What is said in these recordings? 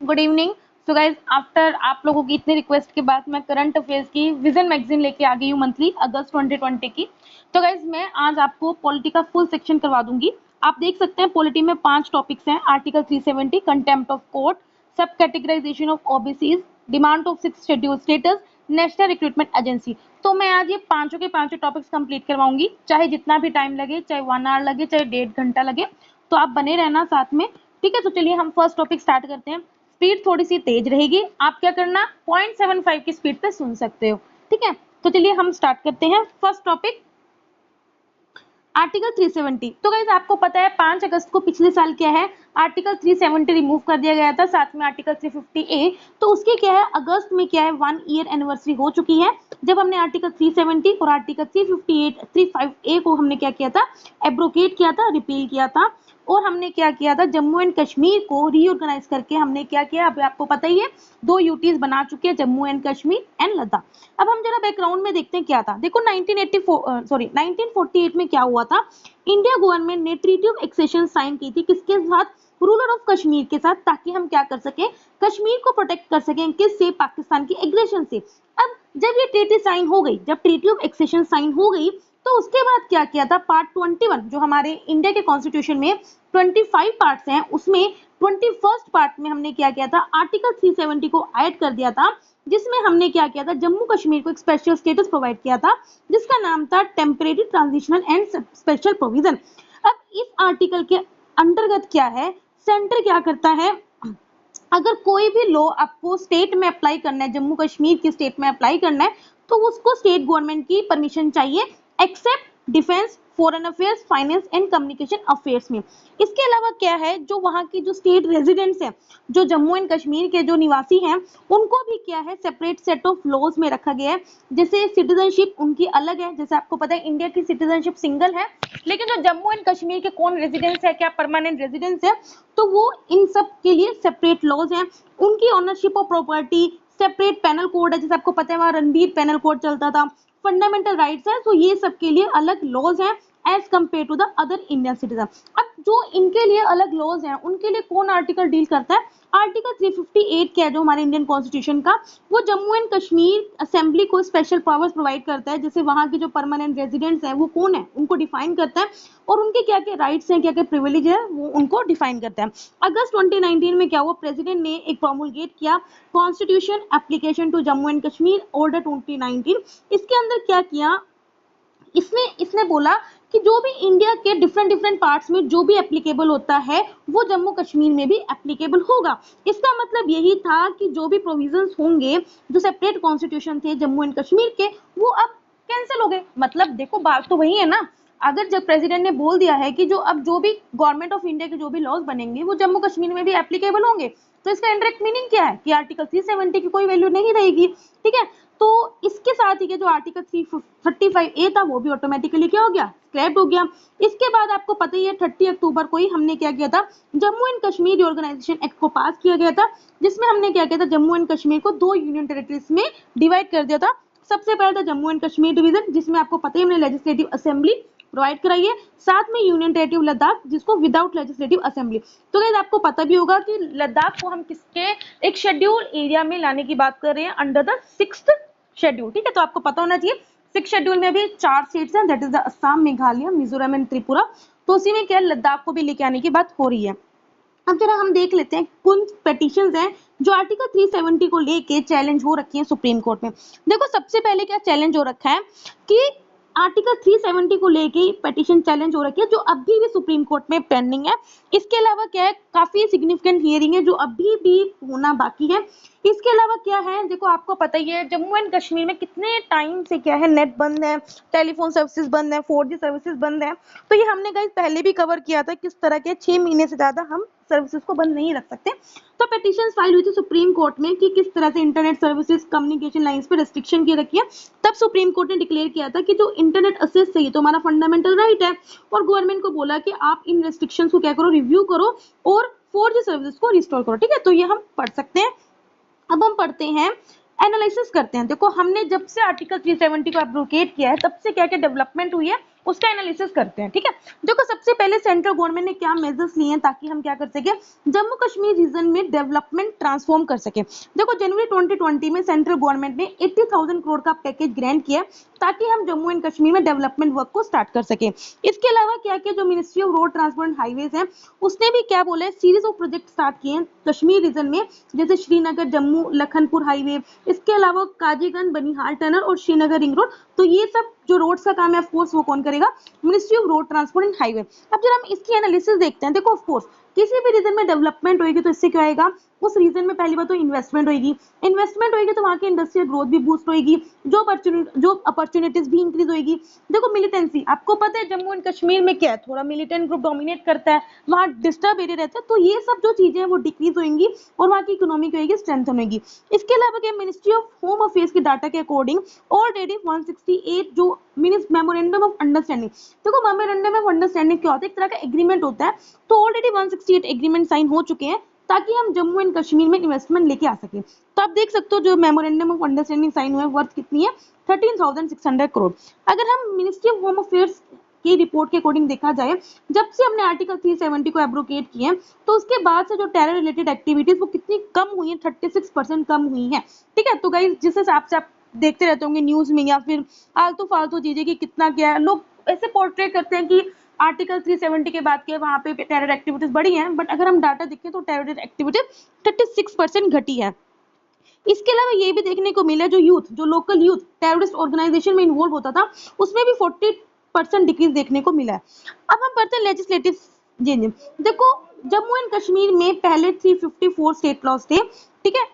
Good evening. So guys, after आप लोगों की इतनी रिक्वेस्ट के बाद मैं करंट अफेयर्स की विजन मैगजीन लेके आ गई हूँ मंथली अगस्त 2020 की। तो गाइज मैं आज आपको पॉलिटी का फुल सेक्शन करवा दूंगी। आप देख सकते हैं पॉलिटी में 5 टॉपिक्स हैं। Article 370 contempt of court, sub categorisation of OBCs, demand of 6 schedule status, national recruitment agency. तो मैं आज ये पांचों के पांचों टॉपिक्स कंप्लीट करवाऊंगी, चाहे जितना भी टाइम लगे, चाहे 1 आवर लगे, चाहे 1.5 घंटा लगे। तो आप बने रहना साथ में, ठीक है। तो चलिए हम फर्स्ट टॉपिक स्टार्ट करते हैं। स्पीड थोड़ी सी तेज रहेगी, आप क्या करना 0.75 की स्पीड पे सुन सकते हो, ठीक है। तो चलिए हम स्टार्ट करते हैं फर्स्ट टॉपिक, आर्टिकल 370। तो गाइज आपको पता है 5 अगस्त को पिछले साल क्या है, आर्टिकल 370 रिमूव कर दिया गया था, साथ में आर्टिकल 350A। तो उसके क्या है, अगस्त में क्या है 1 ईयर एनिवर्सरी हो चुकी है जब हमने आर्टिकल 370 और आर्टिकल 358 को हमने क्या किया था, एब्रोगेट किया था, रिपील किया था। और हमने क्या किया था, जम्मू एंड कश्मीर को रीऑर्गेनाइज करके हमने क्या किया, अभी आपको पता ही है 2 यूटीज बना चुके हैं, जम्मू एंड कश्मीर एंड लद्दाख। अब हम जरा बैकग्राउंड में देखते हैं क्या था। देखो 1948 में क्या हुआ था, इंडिया गवर्नमेंट ने ट्रीटी ऑफ एक्सेशन साइन की थी, किसके साथ, रूलर ऑफ कश्मीर के साथ, ताकि हम क्या कर सके, कश्मीर को प्रोटेक्ट कर सकें किससे, पाकिस्तान की एग्रेशन से। अब जब ये ट्रीटी साइन हो गई, जब ट्रीटी ऑफ एक्सेशन साइन हो गई, तो उसके बाद क्या किया था, पार्ट 21 जो हमारे इंडिया के कॉन्स्टिट्यूशन में 25 पार्ट्स हैं, उसमें 21st पार्ट में हमने क्या किया था, आर्टिकल 370 को ऐड कर दिया था, जिसमें हमने क्या किया था, जम्मू कश्मीर को एक स्पेशल स्टेटस प्रोवाइड किया था, जिसका नाम था temporary transitional and special provision. अब इस आर्टिकल के अंतर्गत क्या है, सेंटर क्या करता है, अगर कोई भी लॉ आपको स्टेट में अप्लाई करना है, जम्मू कश्मीर की स्टेट में अप्लाई करना है, तो उसको स्टेट गवर्नमेंट की परमिशन चाहिए, except defence, foreign affairs, finance and communication affairs में। इसके अलावा क्या है, जो वहाँ की जो स्टेट रेजिडेंट्स हैं, जो जम्मू एंड कश्मीर के जो निवासी हैं, उनको भी क्या है, सेपरेट सेट ऑफ लॉज में रखा गया है। जैसे सिटीजनशिप उनकी अलग है, जैसे आपको पता है इंडिया की सिटीजनशिप सिंगल है, लेकिन जो जम्मू एंड कश्मीर के कौन रेजिडेंस है, क्या परमानेंट रेजिडेंस है, तो वो इन सब के लिए सेपरेट लॉज हैं। उनकी ownership of property, separate penal code है, जैसे आपको पता है वहाँ रणबीर पेनल कोड चलता था, फंडामेंटल राइट्स है, तो ये सब के लिए अलग लॉज हैं as compare to the other Indian citizen. अब जो इनके लिए अलग लॉज हैं, उनके लिए कौन आर्टिकल डील करता है, आर्टिकल 358 क्या है, जो हमारे इंडियन कॉन्स्टिट्यूशन का, वो जम्मू एंड कश्मीर असेंबली को स्पेशल पावर्स प्रोवाइड करता है, जैसे वहाँ के जो परमानेंट रेजिडेंट्स हैं वो कौन है, उनको डिफाइन करता है, और उनके क्या क्या राइट्स हैं, क्या क्या प्रिविलेज है, वो उनको डिफाइन करता है। अगस्त 2019 में क्या हुआ, प्रेसिडेंट ने एक प्रोमulgate किया, constitution application to Jammu and Kashmir order 2019। इसके अंदर क्या किया, इसने बोला कि जो भी इंडिया के डिफरेंट पार्ट्स में जो भी एप्लीकेबल होता है, वो जम्मू कश्मीर में भी एप्लीकेबल होगा। इसका मतलब यही था कि जो भी प्रोविजंस होंगे, जो सेपरेट कॉन्स्टिट्यूशन थे जम्मू एंड कश्मीर के, वो अब कैंसिल हो गए। मतलब देखो बात तो वही है ना, अगर जब प्रेसिडेंट ने बोल दिया है कि जो भी गवर्नमेंट ऑफ इंडिया के जो भी लॉज बनेंगे वो जम्मू कश्मीर में भी एप्लीकेबल होंगे, तो इसका इनडायरेक्ट मीनिंग क्या है कि आर्टिकल 370 की कोई वैल्यू नहीं रहेगी, ठीक है। तो इसके साथ ही जो आर्टिकल 335A था, वो भी ऑटोमेटिकली क्या हो गया, स्क्रैप्ड हो गया। इसके बाद आपको पता ही है 30 अक्टूबर को ही हमने क्या किया था, Jammu and Kashmir organisation act को पास किया गया था, जिसमें हमने क्या किया था, जम्मू एंड कश्मीर को 2 यूनियन टेरिटरीज में डिवाइड कर दिया था। सबसे पहले था जम्मू एंड कश्मीर डिवीजन, जिसमें आपको पता ही हमने लेजिस्लेटिव असेंबली प्रोवाइड कराई है, साथ में यूनियन टेरिटरी लद्दाख, जिसको विदाउट लेजिस्लेटिव असेंबली। तो गाइस आपको पता भी होगा कि लद्दाख को हम किसके एक शेड्यूल एरिया में लाने की बात कर रहे हैं, अंडर द 6th शेड्यूल, ठीक है। तो आपको पता होना चाहिए 6 शेड्यूल में भी 4 स्टेट्स हैं, that is the Assam, Meghalaya, Mizoram and Tripura. तो उसी में क्या लद्दाख को भी लेके आने की बात हो रही है। अब जरा हम देख लेते हैं कुछ पेटिशंस हैं जो आर्टिकल 370 को लेके चैलेंज हो रखी है सुप्रीम कोर्ट में। देखो सबसे पहले क्या चैलेंज हो रखा है कि आर्टिकल 370 को लेके पेटिशन चैलेंज हो रखी है, जो अभी भी सुप्रीम कोर्ट में पेंडिंग है। इसके अलावा क्या है, काफी सिग्निफिकेंट हियरिंग है जो अभी भी होना बाकी है। इसके अलावा क्या है, देखो आपको पता ही है जम्मू एंड कश्मीर में कितने टाइम से क्या है, नेट बंद है, टेलीफोन सर्विसेज बंद है, 4G सर्विसेज बंद है। तो ये हमने गाइस पहले भी कवर किया था, किस तरह के 6 महीने से ज्यादा हम सर्विसेज को बंद नहीं रख सकते। तो पेटिशन फाइल हुई थी सुप्रीम कोर्ट में कि किस तरह से इंटरनेट सर्विसेज, कम्युनिकेशन लाइंस पे रेस्ट्रिक्शन की रखी है। तब सुप्रीम कोर्ट ने डिक्लेयर किया था कि जो इंटरनेट एक्सेस चाहिए तो हमारा फंडामेंटल राइट है, और गवर्नमेंट को बोला कि आप इन रेस्ट्रिक्शंस को क्या करो, रिव्यू करो और 4G सर्विसेज को रिस्टोर करो, ठीक है। तो ये हम पढ़ सकते हैं। अब हम पढ़ते हैं, एनालिसिस करते हैं। देखो हमने जब से आर्टिकल 370 को एब्रोगेट किया है, तब से क्या क्या डेवलपमेंट हुई है उसका एनालिसिस करते हैं। ठीक है, देखो सबसे पहले सेंट्रल गवर्नमेंट ने क्या मेजर्स लिए हैं ताकि हम क्या कर सके, जम्मू कश्मीर रीजन में डेवलपमेंट ट्रांसफॉर्म कर सके। देखो जनवरी 2020 में सेंट्रल गवर्नमेंट ने 80,000 करोड़ का पैकेज ग्रांट किया ताकि हम जम्मू एंड कश्मीर में डेवलपमेंट वर्क को स्टार्ट कर सके। इसके अलावा क्या किया, जो ministry of road transport and highways है उसने भी क्या बोला है, सीरीज ऑफ प्रोजेक्ट स्टार्ट किए हैं कश्मीर रीजन में, जैसे श्रीनगर जम्मू लखनपुर हाईवे, इसके अलावा काजीगंज बनिहाल टनल और श्रीनगर रिंग रोड। तो ये सब जो रोड्स का काम है ऑफ कोर्स वो कौन करेगा, ministry of road transport and highway. अब जब हम इसकी एनालिसिस देखते हैं, देखो ऑफ कोर्स किसी भी रीजन में डेवलपमेंट होगी तो इससे क्या आएगा, उस रीजन में पहली बात तो इन्वेस्टमेंट होगी, इन्वेस्टमेंट होगी तो वहाँ की इंडस्ट्रियल ग्रोथ भी बूस्ट होगी, जो अपॉर्चुनिटीज भी इंक्रीज होगी। देखो मिलिटेंसी, आपको पता है जम्मू एंड कश्मीर में क्या है, थोड़ा मिलिटेंट ग्रुप डोमिनेट करता है, वहाँ डिस्टर्ब एरिया रहता है, तो ये सब जो चीजें हैं वो डिक्रीज होंगी और वहाँ की इकोनॉमी होगी स्ट्रेंथन होगी। इसके अलावा क्या, मिनिस्ट्री ऑफ होम अफेयर्स के डाटा के अकॉर्डिंग ऑलरेडी 168 जो मेमोरेंडम ऑफ अंडरस्टैंडिंग, देखो मेमोरेंडम ऑफ अंडरस्टैंडिंग क्या होता है, एक तरह का एग्रीमेंट होता है, तो ऑलरेडी 168 एग्रीमेंट साइन हो चुके हैं ताकि हम जम्मू एंड कश्मीर में इन्वेस्टमेंट लेके आ सके। तो आप देख सकते हो जो मेमोरेंडम ऑफ अंडरस्टैंडिंग साइन हुआ है वर्थ कितनी है, 13,600 करोड़। अगर हम मिनिस्ट्री ऑफ होम अफेयर्स की रिपोर्ट के अकॉर्डिंग देखा जाए, जब से हमने आर्टिकल 370 को एब्रोगेट किए तो उसके बाद से जो टेरर रिलेटेड एक्टिविटीज वो कितनी कम हुई है, 36% कम हुई है। ठीक है, तो गाइस जिस हिसाब से आप देखते रहते होंगे न्यूज में या फिर आलतू फालतू चीजें कि कितना क्या है, लोग ऐसे पोर्ट्रे करते हैं कि आर्टिकल 370 के बाद के वहां पे टेरर एक्टिविटीज बढ़ी हैं, बट अगर हम डाटा देखें तो टेरर एक्टिविटीज 36% घटी है। इसके अलावा ये भी देखने को मिला जो यूथ, जो लोकल यूथ टेररिस्ट ऑर्गेनाइजेशन में इन्वॉल्व होता था उसमें भी 40% डिक्रीज देखने को मिला है। अब हम पढ़ते हैं लेजिस्लेटिव चेंज। देखो जम्मू एंड कश्मीर में पहले 354 स्टेट लॉज थे, ठीक है,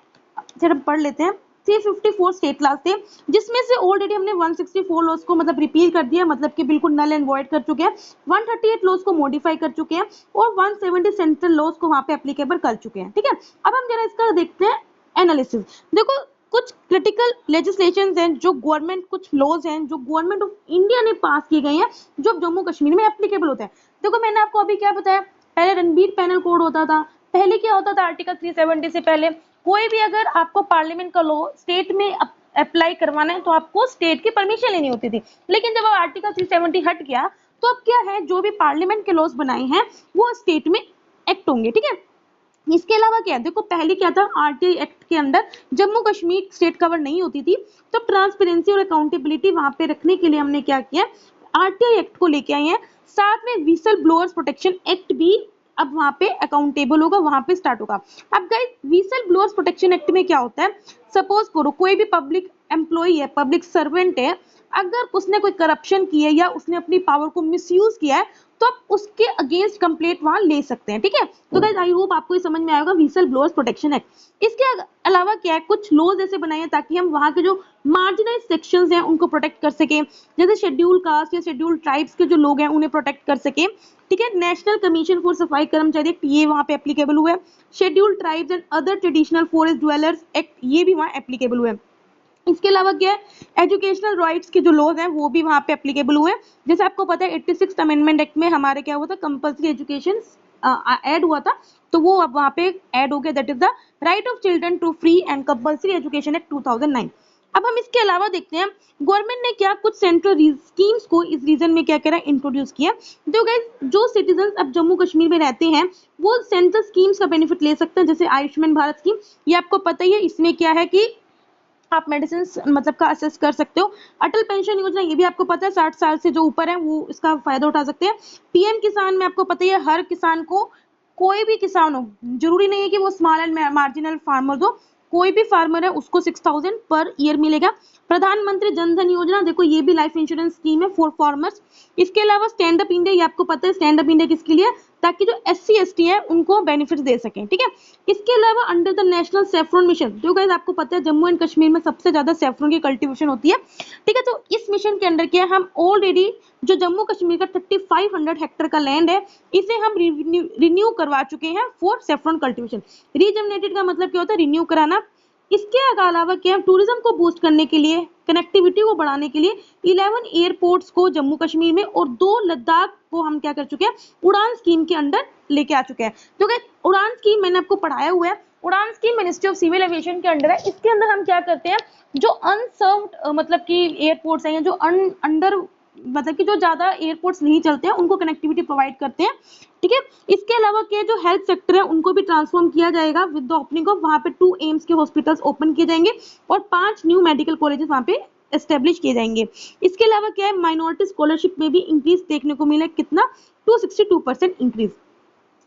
चलो पढ़ लेते हैं। 354 स्टेट लॉज थे जिसमें से ऑलरेडी हमने 164 लॉज को मतलब रिपील कर दिया, मतलब कि बिल्कुल नल एंड वॉइड कर चुके हैं, 138 लॉज को मॉडिफाई कर चुके हैं और 170 सेंट्रल लॉज को वहां पे एप्लीकेबल कर चुके हैं। ठीक है, अब हम जरा इसका देखते हैं एनालिसिस। देखो कुछ क्रिटिकल लेजिस्लेशंस हैं जो गवर्नमेंट, कुछ लॉज हैं जो गवर्नमेंट ऑफ इंडिया ने पास किए गए हैं जो जम्मू कश्मीर में एप्लीकेबल होते हैं। देखो मैंने आपको अभी क्या बताया, पहले रणबीर पैनल कोड होता था, पहले क्या होता था आर्टिकल 370 से पहले कोई भी अगर आपको पार्लियामेंट का लॉ स्टेट में अप्लाई करवाना है तो आपको स्टेट की परमिशन लेनी होती थी, लेकिन जब आर्टिकल 370 हट गया तो अब क्या है, जो भी पार्लियामेंट के लॉज बनाए हैं वो स्टेट में एक्ट होंगे। ठीक है, इसके अलावा क्या, देखो पहले क्या था, आरटीआई एक्ट के अंदर जम्मू कश्मीर स्टेट कवर नहीं होती थी, तो ट्रांसपेरेंसी और अकाउंटेबिलिटी वहां पे रखने के लिए हमने क्या किया, आरटीआई एक्ट को लेके आए हैं। साथ में व्हिसल ब्लोअर्स प्रोटेक्शन एक्ट भी अब वहां पे अकाउंटेबल होगा, वहां पे स्टार्ट होगा। अब guys whistle blowers protection act में क्या होता है, सपोज करो कोई भी पब्लिक एम्प्लॉई है, पब्लिक सर्वेंट है, अगर उसने कोई करप्शन की है या उसने अपनी पावर को मिसयूज किया है तो आप उसके अगेंस्ट कंप्लेंट वहां ले सकते हैं। ठीक है, तो गाइस आई होप आपको ये समझ में आएगा व्हिसल ब्लोअर्स प्रोटेक्शन एक्ट। इसके अलावा क्या है, कुछ लॉज ऐसे बनाए हैं ताकि हम वहां के जो मार्जिनाइज सेक्शंस हैं उनको प्रोटेक्ट कर सके, जैसे शेड्यूल कास्ट या शेड्यूल ट्राइब्स के जो लोग हैं उन्हें प्रोटेक्ट कर सके। ठीक है, नेशनल कमीशन फॉर सफाई कर्मचारी एक्ट ये वहां पे एप्लीकेबल हुआ है, schedule tribes and other traditional forest dwellers act ये भी वहां एप्लीकेबल हुआ है। इसके अलावा क्या है, एजुकेशनल राइट्स के जो लॉज हैं वो भी वहां पे एप्लीकेबल हुए हैं, जैसे आपको पता है 86 अमेंडमेंट एक्ट में हमारे क्या हुआ था, कंपल्सरी एजुकेशन ऐड हुआ था, तो वो अब वहां पे ऐड हो गया, that is the right of children to free and compulsory education act 2009। अब हम इसके अलावा देखते हैं गवर्नमेंट ने क्या कुछ सेंट्रल स्कीम्स को इस रीजन में क्या करा, इंट्रोड्यूस किया। तो गाइस जो सिटीजन अब जम्मू कश्मीर में रहते हैं वो सेंट्रल स्कीम्स का बेनिफिट ले सकते हैं, जैसे आयुष्मान भारत स्कीम, ये आपको पता ही है, इसमें क्या है कि आप मेडिसिन मतलब का असेस कर सकते हो। अटल पेंशन योजना ये भी आपको पता है 60 साल से जो ऊपर है वो इसका फायदा उठा सकते हैं। पीएम किसान में आपको पता ही है, हर किसान को, कोई भी किसान हो, जरूरी नहीं है कि वो स्मॉल एंड मार्जिनल फार्मर हो, कोई भी फार्मर है उसको 6,000 पर ईयर मिलेगा। प्रधानमंत्री जन धन योजना, देखो ये भी लाइफ इंश्योरेंस स्कीम है फॉर फार्मर्स। इसके अलावा स्टैंड अप इंडिया, ये आपको पता है स्टैंड अप इंडिया किसके लिए, ताकि जो SC ST है उनको बेनिफिट दे सकें। ठीक है, इसके अलावा under the national saffron mission, जो गाइस आपको पता है जम्मू एंड कश्मीर में सबसे ज्यादा सेफ्रॉन की कल्टीवेशन होती है। ठीक है, तो इस मिशन के अंडर क्या, हम ऑलरेडी जो जम्मू कश्मीर का 3500 हेक्टेयर का लैंड है इसे हम रिन्यू करवा चुके हैं फॉर सेफ्रॉन कल्टीवेशन। रीजनरेटेड का मतलब क्या होता है, रिन्यू कराना। इसके अलावा क्या, टूरिज्म को बूस्ट करने के लिए, कनेक्टिविटी को बढ़ाने के लिए 11 एयरपोर्ट्स को जम्मू कश्मीर में और 2 लद्दाख को हम क्या कर चुके हैं, उड़ान स्कीम के अंडर लेके आ चुके हैं। तो क्या उड़ान स्कीम मैंने आपको पढ़ाया हुआ है, Udan scheme ministry of civil aviation के अंडर है। इसके अंदर हम क्या करते हैं, जो अनसर्व्ड मतलब कि एयरपोर्ट्स हैं या जो अंडर मतलब कि जो ज्यादा एयरपोर्ट्स नहीं चलते हैं उनको कनेक्टिविटी प्रोवाइड करते हैं, ठीक है। इसके अलावा क्या जो हेल्थ सेक्टर है उनको भी ट्रांसफॉर्म किया जाएगा विद द ओपनिंग ऑफ, वहां पे 2 एम्स के हॉस्पिटल्स ओपन किए जाएंगे और 5 न्यू मेडिकल कॉलेजेस वहां पे एस्टेब्लिश किए जाएंगे। इसके अलावा क्या है, माइनॉरिटी स्कॉलरशिप में भी इंक्रीज देखने को मिला, कितना 262% इंक्रीज।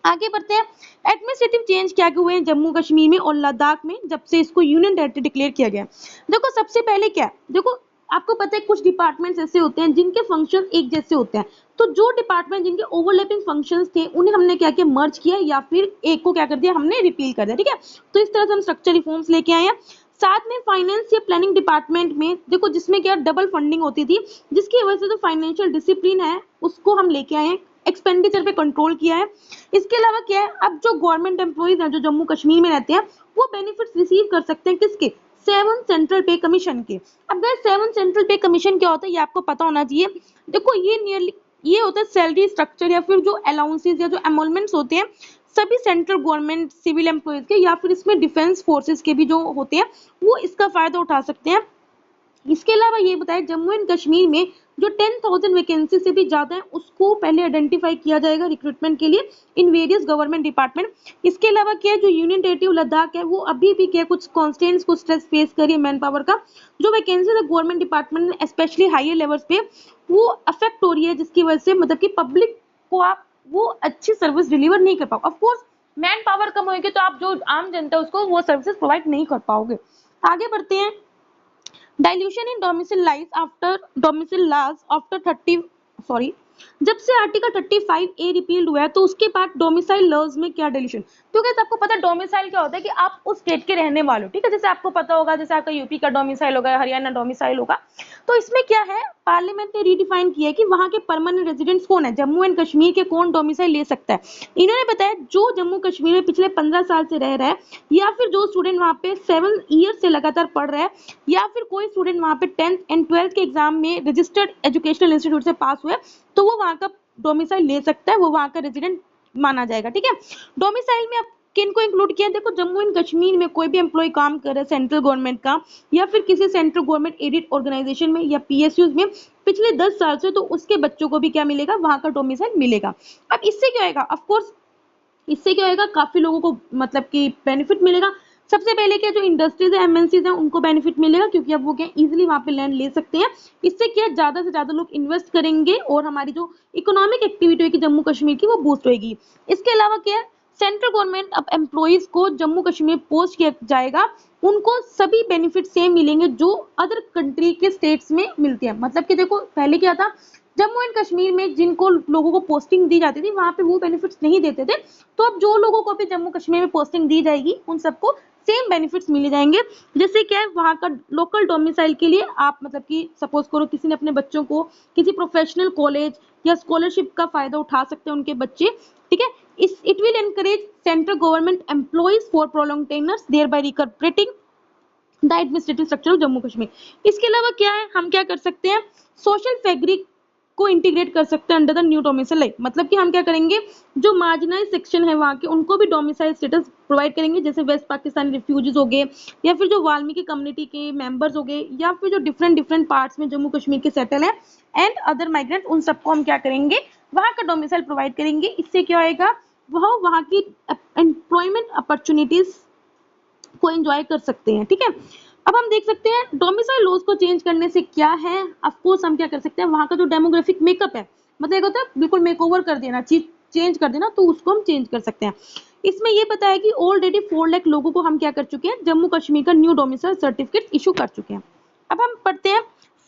आगे बढ़ते हैं, एडमिनिस्ट्रेटिव चेंज क्या क्या हुए हैं जम्मू कश्मीर में और लद्दाख में जब से इसको यूनियन टेरिटरी डिक्लेयर किया गया। देखो सबसे पहले क्या है, देखो आपको पता है कुछ डिपार्टमेंट्स ऐसे होते हैं जिनके फंक्शन एक जैसे होते हैं, तो जो डिपार्टमेंट जिनके ओवरलैपिंग फंक्शंस थे उन्हें हमने क्या किया, मर्ज किया या फिर एक को क्या कर दिया, हमने रिपील कर दिया, ठीक है। तो इस तरह से हम स्ट्रक्चर रिफॉर्म्स लेके आए हैं। साथ में फाइनेंस या प्लानिंग डिपार्टमेंट में देखो जिसमें क्या डबल फंडिंग होती थी, जिसकी वजह से जो फाइनेंशियल डिसिप्लिन है उसको हम लेके आए हैं, एक्सपेंडिचर पे कंट्रोल किया है। इसके अलावा क्या है, अब जो गवर्नमेंट एम्प्लॉइज हैं जो जम्मू कश्मीर में रहते हैं वो बेनिफिट्स रिसीव कर सकते हैं, किसके, 7 सेंट्रल पे कमीशन के। अब गाइस 7 सेंट्रल पे कमीशन क्या होता है ये आपको पता होना चाहिए। देखो ये नियरली ये होता है सैलरी स्ट्रक्चर या फिर जो अलाउंसेस या जो एमोलमेंट्स होते हैं सभी सेंट्रल गवर्नमेंट सिविल एम्प्लॉइज के या फिर इसमें डिफेंस फोर्सेस के भी जो होते हैं वो इसका फायदा उठा सकते हैं। इसके अलावा ये बताया जम्मू एंड कश्मीर में जो 10,000 वैकेंसी से भी ज्यादा है उसको पहले आइडेंटिफाई किया जाएगा रिक्रूटमेंट के लिए इन वेरियस गवर्नमेंट डिपार्टमेंट। इसके अलावा क्या है, जो यूनियन टेरिटरी लद्दाख है वो अभी भी क्या कुछ कॉन्स्टेंट्स को स्ट्रेस फेस कर रही है मैन पावर का, जो वैकेंसी है गवर्नमेंट डिपार्टमेंट में स्पेशली हायर लेवल्स पे वो अफेक्ट हो रही है, जिसकी वजह से मतलब कि पब्लिक को आप वो अच्छी सर्विस डिलीवर नहीं कर पाओ। ऑफकोर्स मैन पावर कम होगी तो आप जो आम जनता है उसको वो सर्विसेज प्रोवाइड नहीं कर पाओगे। आगे बढ़ते हैं, डाइल्यूशन इन डोमिसाइल लॉज आफ्टर 30 सॉरी जब से आर्टिकल 35A रिपील्ड हुआ है तो उसके बाद डोमिसाइल लॉज में क्या डाइल्यूशन, क्योंकि आपको पता है डोमिसाइल क्या होता है कि आप उस स्टेट के रहने वाले हो, ठीक है। जैसे आपको पता होगा जैसे आपका यूपी का डोमिसाइल होगा, हरियाणा डोमिसाइल होगा, तो इसमें क्या है पार्लियामेंट ने रीडिफाइन किया है कि वहां के परमानेंट रेजिडेंट्स कौन है, जम्मू एंड कश्मीर के कौन डोमिसाइल ले सकता है। इन्होंने बताया जो जम्मू कश्मीर में पिछले 15 साल से रह रहा है या फिर जो स्टूडेंट वहां पे 7 ईयर से लगातार पढ़ रहा है या फिर कोई स्टूडेंट वहां पे 10th एंड 12th के एग्जाम में रजिस्टर्ड एजुकेशनल इंस्टीट्यूट से पास हुए तो वो वहां का डोमिसाइल ले सकता है, वो वहां का रेजिडेंट माना जाएगा, ठीक है। डोमिसाइल में अब किन को इंक्लूड किया, देखो जम्मू एंड कश्मीर में कोई भी एम्प्लॉय काम कर रहा है सेंट्रल गवर्नमेंट का या फिर किसी सेंट्रल गवर्नमेंट एडेड ऑर्गेनाइजेशन में या पीएसयूज में पिछले 10 साल से, तो उसके बच्चों को भी क्या मिलेगा, वहां का डोमिसाइल मिलेगा। अब इससे क्या होगा, ऑफकोर्स इससे क्या होगा, काफी लोगों को मतलब कि बेनिफिट मिलेगा। सबसे पहले क्या जो इंडस्ट्रीज है एमएनसीज हैं उनको बेनिफिट मिलेगा क्योंकि अब वो क्या इजीली वहां पे लैंड ले सकते हैं। इससे क्या ज्यादा से ज्यादा लोग इन्वेस्ट करेंगे और हमारी जो इकोनॉमिक एक्टिविटी होगी जम्मू कश्मीर की वो बूस्ट होगी। इसके अलावा क्या सेंट्रल गवर्नमेंट अब एम्प्लॉइज को जम्मू कश्मीर पोस्ट किया जाएगा उनको सभी बेनिफिट सेम मिलेंगे जो अदर कंट्री के स्टेट्स में मिलते हैं। मतलब कि देखो पहले क्या था, जम्मू एंड कश्मीर में जिनको लोगों को पोस्टिंग दी जाती थी वहां पे वो बेनिफिट्स नहीं देते थे, तो अब जो लोगों को भी जम्मू कश्मीर में पोस्टिंग दी जाएगी उन सबको सेम बेनिफिट्स मिले जाएंगे। जैसे क्या है वहां का लोकल डोमिसाइल के लिए आप मतलब कि सपोज करो किसी ने अपने बच्चों को किसी प्रोफेशनल कॉलेज या स्कॉलरशिप का फायदा उठा सकते हैं उनके बच्चे, ठीक है। It will encourage central government employees for prolong tenures thereby recorporating the administrative structure of Jammu Kashmir. इसके अलावा क्या है, हम क्या कर सकते हैं, सोशल फैब्रिक को इंटीग्रेट कर सकते हैं अंडर द न्यू डोमिसाइल। मतलब कि हम क्या करेंगे, जो मार्जिनाइज सेक्शन है वहां के उनको भी डोमिसाइल स्टेटस प्रोवाइड करेंगे, जैसे वेस्ट पाकिस्तानी रिफ्यूजीज हो गए या फिर जो वाल्मीकि कम्युनिटी के मेंबर्स हो गए या फिर जो डिफरेंट पार्ट्स में जम्मू कश्मीर के सेटल है एंड अदर माइग्रेंट, उन सबको हम क्या करेंगे वहां का डोमिसाइल प्रोवाइड करेंगे। इससे क्या होएगा, वह वहां की एम्प्लॉयमेंट अपॉर्चुनिटीज को एंजॉय कर सकते हैं, ठीक है। अब हम देख सकते हैं डोमिसाइल लॉज को चेंज करने से क्या है, ऑफ कोर्स हम क्या कर सकते हैं वहां का जो डेमोग्राफिक मेकअप है, मतलब होता है बिल्कुल मेकओवर कर देना, चीज चेंज कर देना, तो उसको हम चेंज कर सकते हैं। इसमें ये बताया कि ऑलरेडी 4 लाख लोगों को हम क्या कर चुके हैं, जम्मू कश्मीर का न्यू डोमिसाइल सर्टिफिकेट इशू कर चुके हैं। अब हम पढ़ते हैं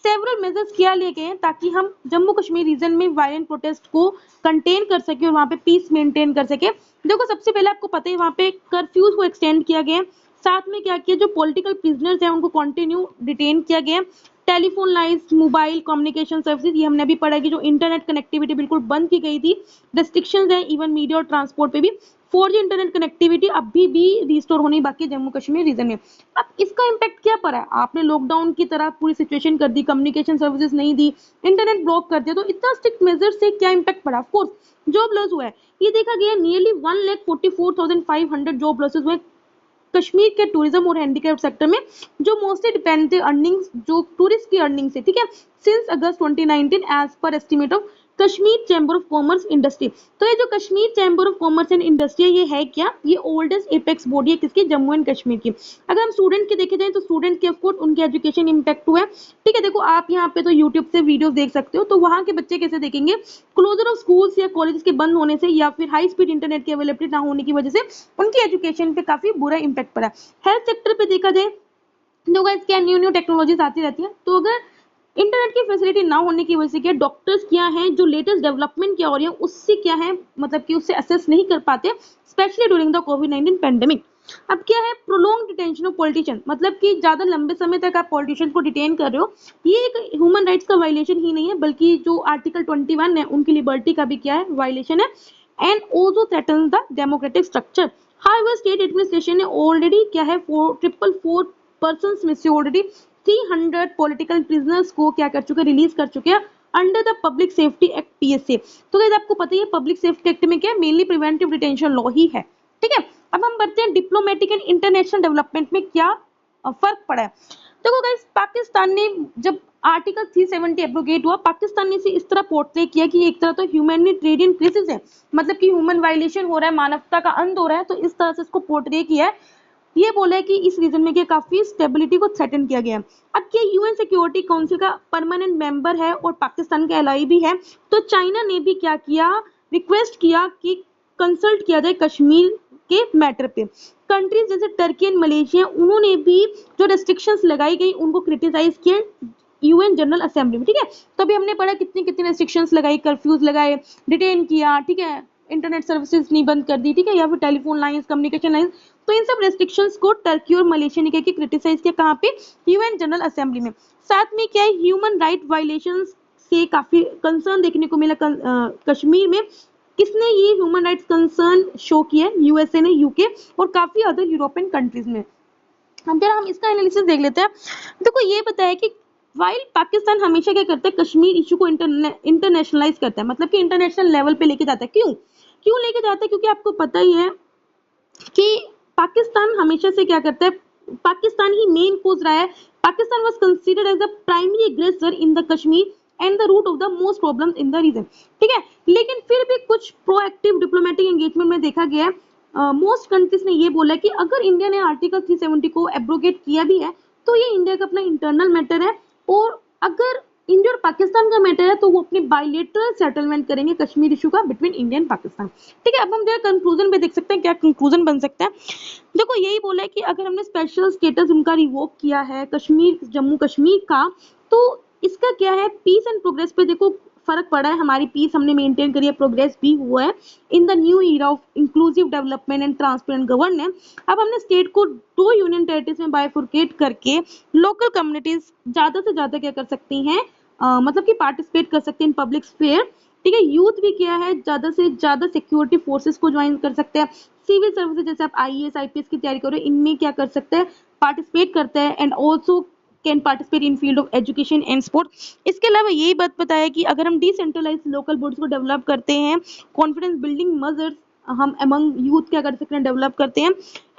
सेवरल मेजर्स क्या लिए गए हैं ताकि हम जम्मू कश्मीर रीजन में वायलेंट प्रोटेस्ट को कंटेन कर सके और वहां पे पीस मेंटेन कर सके। देखो सबसे पहले आपको पता है वहां पे कर्फ्यूज को एक्सटेंड किया गया, साथ में क्या किया, जो पॉलिटिकल प्रिजनर्स हैं उनको कंटिन्यू डिटेन किया गया। Telephone lines, mobile communication services, ये हमने अभी पढ़ा कि जो इंटरनेट कनेक्टिविटी बिल्कुल बंद की गई थी। रेस्ट्रिक्शंस है इवन मीडिया और ट्रांसपोर्ट पे भी। 4G इंटरनेट कनेक्टिविटी अभी भी रिस्टोर होनी बाकी है जम्मू कश्मीर रीजन में। अब इसका इम्पैक्ट क्या पड़ा है, आपने लॉकडाउन की तरह पूरी सिचुएशन कर दी, कम्युनिकेशन सर्विसेज नहीं दी, इंटरनेट ब्लॉक कर दिया, तो इतना स्ट्रिक्ट मेजर से क्या इम्पैक्ट पड़ा, ऑफकोर्स जॉब लॉस हुआ है। ये देखा गया नियरली 1,44,500 जॉब लॉसेज हुए कश्मीर के टूरिज्म और हैंडीक्राफ्ट सेक्टर में जो मोस्टली डिपेंड थे अर्निंग्स, जो टूरिस्ट की अर्निंग से, ठीक है, since August 2019 as per estimate of Kashmir chamber of commerce industry. तो ये जो Kashmir chamber of commerce and industry ये है क्या, ये ओल्डेस्ट एपेक्स बॉडी है किसकी, जम्मू एंड कश्मीर की। अगर हम स्टूडेंट के देखे जाए तो स्टूडेंट के ऑफकोर्स उनके एजुकेशन इम्पैक्ट हुआ है, ठीक है। देखो आप यहाँ पे तो यूट्यूब से वीडियोस देख सकते हो, तो वहाँ के बच्चे कैसे देखेंगे, क्लोजर ऑफ स्कूल्स या कॉलेज के बंद होने से या फिर हाई स्पीड इंटरनेट की अवेलेबिलिटी ना होने की वजह से उनकी एजुकेशन पे काफी बुरा इम्पैक्ट पड़ा। हेल्थ सेक्टर पे देखा जाए तो गाइस क्या न्यू टेक्नोलॉजीज आती रहती है, तो अगर इंटरनेट की फैसिलिटी ना होने की वजह से क्या डॉक्टर्स क्या हैं जो लेटेस्ट डेवलपमेंट क्या हो रही है उससे क्या है, मतलब कि उससे असेस नहीं कर पाते, specially during the covid pandemic. अब क्या है, प्रोलॉन्ग डिटेंशन ऑफ पॉलिटिशियन, मतलब कि ज्यादा लंबे समय तक आप पॉलिटिशियन को डिटेन कर रहे हो, ये एक ह्यूमन राइट्स का वायलेशन ही नहीं है, बल्कि जो आर्टिकल 21 है उनकी लिबर्टी का भी क्या है, वायलेशन है, and also threatens the democratic structure. However state administration ने ऑलरेडी क्या है 444 पर्सन्स में से ऑलरेडी 300 पॉलिटिकल प्रिजनर्स को क्या कर चुके हैं, रिलीज कर चुके हैं under the public safety act PSA. तो गाइस आपको पता ही है पब्लिक सेफ्टी एक्ट में क्या है, मेनली प्रिवेंटिव डिटेंशन लॉ ही है, ठीक है। अब हम बढ़ते हैं डिप्लोमेटिक एंड इंटरनेशनल डेवलपमेंट में क्या फर्क पड़ा है। देखो गाइस पाकिस्तान ने जब आर्टिकल 370 एब्रोगेट हुआ, पाकिस्तान ने इसे इस तरह पोर्ट्रे किया कि एक तरह तो ह्यूमैनिटेरियन क्राइसिस है, मतलब कि ह्यूमन वायलेशन हो रहा है, मानवता का अंत हो रहा है, तो इस तरह से इसको पोर्ट्रे किया है। ये बोला है कि इस रीजन में क्या काफी स्टेबिलिटी को थ्रेटन किया गया है। अब क्या यूएन सिक्योरिटी काउंसिल का परमानेंट मेंबर है और पाकिस्तान का एलाई भी है, तो चाइना ने भी क्या किया, रिक्वेस्ट किया कि कंसल्ट किया जाए कश्मीर के मैटर पे। कंट्रीज जैसे टर्की एंड मलेशिया उन्होंने भी जो रेस्ट्रिक्शंस लगाई गई उनको क्रिटिसाइज किया यूएन जनरल असेंबली में, ठीक है। तो अभी हमने पढ़ा कितनी कितनी रेस्ट्रिक्शंस लगाई, कर्फ्यूज लगाए, डिटेन किया, ठीक है, इंटरनेट सर्विसेज नहीं बंद कर दी, ठीक है, या फिर टेलीफोन लाइंस, कम्युनिकेशन लाइंस, तो इन सब रेस्ट्रिक्शंस को टर्की और मलेशिया ने क्या क्रिटिसाइज किया, कहाँ पे, यूएन जनरल असेंबली में। साथ में क्या है, ह्यूमन राइट वायलेशंस से काफी कंसर्न देखने को मिला कश्मीर में। किसने ये ह्यूमन राइट्स कंसर्न शो किया, यूएसए ने, यूके और काफी अदर यूरोपियन कंट्रीज में। अब जरा हम इसका एनालिसिस देख लेते हैं। देखो ये बताया कि वाइल पाकिस्तान हमेशा क्या करता है, कश्मीर इशू को इंटरनेशनलाइज करता है, मतलब कि इंटरनेशनल लेवल पे लेके जाता है। क्यों लेके जाता है, क्योंकि आपको पता ही है कि पाकिस्तान हमेशा से क्या करता है, पाकिस्तान ही मेन कोज रहा है। Pakistan was considered as the primary aggressor in the Kashmir and the root of the most problems in the region, ठीक है। लेकिन फिर भी कुछ प्रोएक्टिव डिप्लोमेटिक एंगेजमेंट में देखा गया है, मोस्ट कंट्रीज ने ये बोला कि अगर इंडिया ने आर्टिकल 370 को एब्रोगेट किया भी है तो ये इंडिया का अपना इंटरनल मैटर है, और अगर इंडिया और पाकिस्तान का मैटर है तो वो अपने बायलेटरल सेटलमेंट करेंगे कश्मीर इशू का बिटवीन इंडिया एंड पाकिस्तान, ठीक है। अब हम जरा कंक्लूजन पे देख सकते हैं क्या कंक्लूजन बन सकता है। देखो यही बोला है कि अगर हमने स्पेशल स्टेटस उनका रिवोक किया है कश्मीर, जम्मू कश्मीर का, तो इसका क्या है, पीस एंड प्रोग्रेस पे देखो फर्क पड़ा है, हमारी पीस हमने मेंटेन करी है, प्रोग्रेस भी हुआ है in the new era of inclusive development and transparent governance. अब हमने स्टेट को 2 यूनियन टेरिटरीज में बाइफुर्केट करके लोकल कम्युनिटीज ज्यादा से ज्यादा क्या कर सकती हैं, मतलब कि पार्टिसिपेट कर सकते हैं इन पब्लिक स्फेयर, ठीक है। यूथ भी क्या है ज्यादा से ज्यादा सिक्योरिटी फोर्सेस को ज्वाइन कर सकते हैं, सिविल सर्विसेज जैसे आप आईएएस आईपीएस की तैयारी करो, इनमें क्या कर सकते हैं, पार्टिसिपेट करते हैं, and also can participate in field of education and sport. इसके अलावा यही बात बताया कि अगर हम डिसेंट्रलाइज लोकल बॉडीज को डेवलप करते हैं, कॉन्फिडेंस बिल्डिंग मेजर्स हम अमंग यूथ क्या कर सकते हैं, डेवलप करते हैं,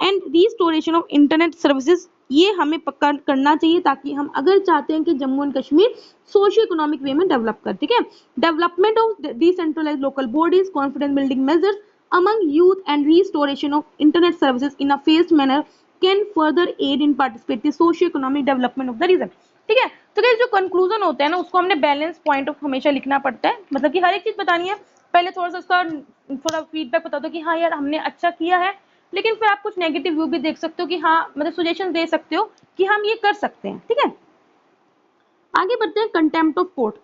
and restoration of internet services ये हमें पक्का करना चाहिए, ताकि हम अगर चाहते हैं कि Jammu and Kashmir socio economic way में डेवलप कर, ठीक है। Development of decentralise local bodies, confidence building measures among youth and restoration of internet services in a phased manner can further aid in participative socio economic development of the region, ठीक है। तो guys जो conclusion होता है ना उसको हमने balance point of हमेशा लिखना पड़ता है, मतलब कि हर एक चीज बतानी है, पहले थोड़ा सा उसका थोड़ा फीडबैक बता दो कि हाँ यार हमने अच्छा किया है, लेकिन फिर आप कुछ नेगेटिव व्यू भी देख सकते हो कि हाँ मतलब सजेशन दे सकते हो कि हम ये कर सकते हैं, ठीक है। आगे बढ़ते हैं कंटेम्प्ट ऑफ कोर्ट।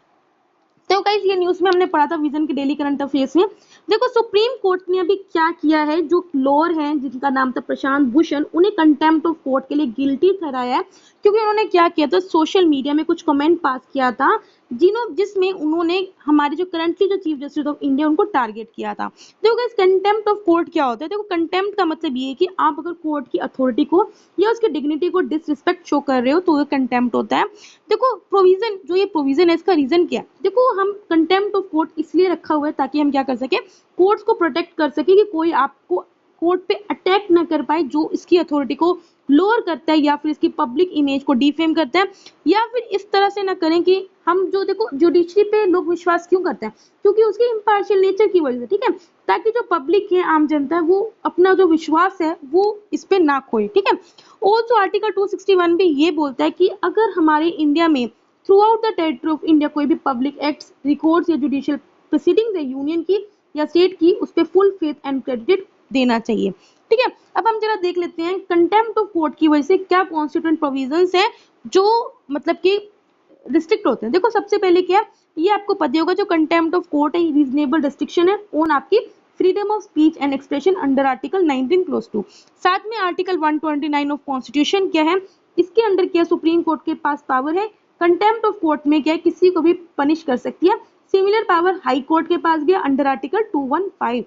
तो गाइस ये न्यूज में हमने पढ़ा था विजन के डेली करंट अफेयर्स में। देखो सुप्रीम कोर्ट ने अभी क्या किया है, जो लोअर हैं जिनका नाम था प्रशांत भूषण, उन्हें कंटेम्प्ट ऑफ कोर्ट के लिए गिल्टी ठहराया है, क्योंकि उन्होंने क्या किया था, सोशल मीडिया में कुछ कमेंट पास किया था जिसमें उन्होंने हमारे जो करंटली जो चीफ जस्टिस ऑफ इंडिया उनको टारगेट किया था। देखो गाइस कंटेम्प्ट ऑफ कोर्ट क्या होता है, देखो कंटेम्प्ट का मतलब ये है कि आप अगर कोर्ट की अथॉरिटी को या उसकी डिग्निटी को डिसरिस्पेक्ट शो कर रहे हो तो ये कंटेम्प्ट होता है। देखो प्रोविजन जो ये प्रोविजन है इसका रीजन क्या है, देखो हम कंटेम्प्ट ऑफ कोर्ट इसलिए रखा हुआ है ताकि हम क्या कर सके, कोर्ट्स को प्रोटेक्ट कर सके कि कोई आपको कोर्ट पे अटैक ना कर पाए जो इसकी अथॉरिटी को लोअर करता है या फिर इसकी पब्लिक इमेज को डिफेम करता है, या फिर इस तरह से ना करें कि हम जो देखो जुडिशरी पे लोग विश्वास क्यों करते हैं, क्योंकि उसकी इम्पार्शियल नेचर की वजह से, ठीक है, ताकि जो पब्लिक है, आम जनता है, वो अपना जो विश्वास है वो इस पे ना खोए, ठीक है। ऑल्सो आर्टिकल 261 भी ये बोलता है कि अगर हमारे इंडिया में through out the territory of India कोई भी पब्लिक एक्ट्स, रिकॉर्ड्स या जुडिशियल प्रोसीडिंग्स है यूनियन की या स्टेट की, उस पर फुल फेथ एंड क्रेडिट देना चाहिए, ठीक है। अब हम जरा देख लेते हैं कंटेम्प्ट ऑफ कोर्ट की वजह से क्या कॉन्स्टिट्यूएंट प्रोविजंस है जो मतलब कि रिस्ट्रिक्ट होते हैं। देखो सबसे पहले क्या है, ये आपको पता होगा, जो कंटेम्प्ट ऑफ कोर्ट है रीजनेबल रिस्ट्रिक्शन है ऑन आपकी freedom of speech and expression under article 19 close 2। साथ में आर्टिकल 129 ऑफ कॉन्स्टिट्यूशन क्या है, इसके अंडर क्या सुप्रीम कोर्ट के पास पावर है, कंटेम्प्ट ऑफ कोर्ट में क्या है, किसी को भी पनिश कर सकती है। सिमिलर पावर हाई कोर्ट के पास भी है अंडर आर्टिकल 215।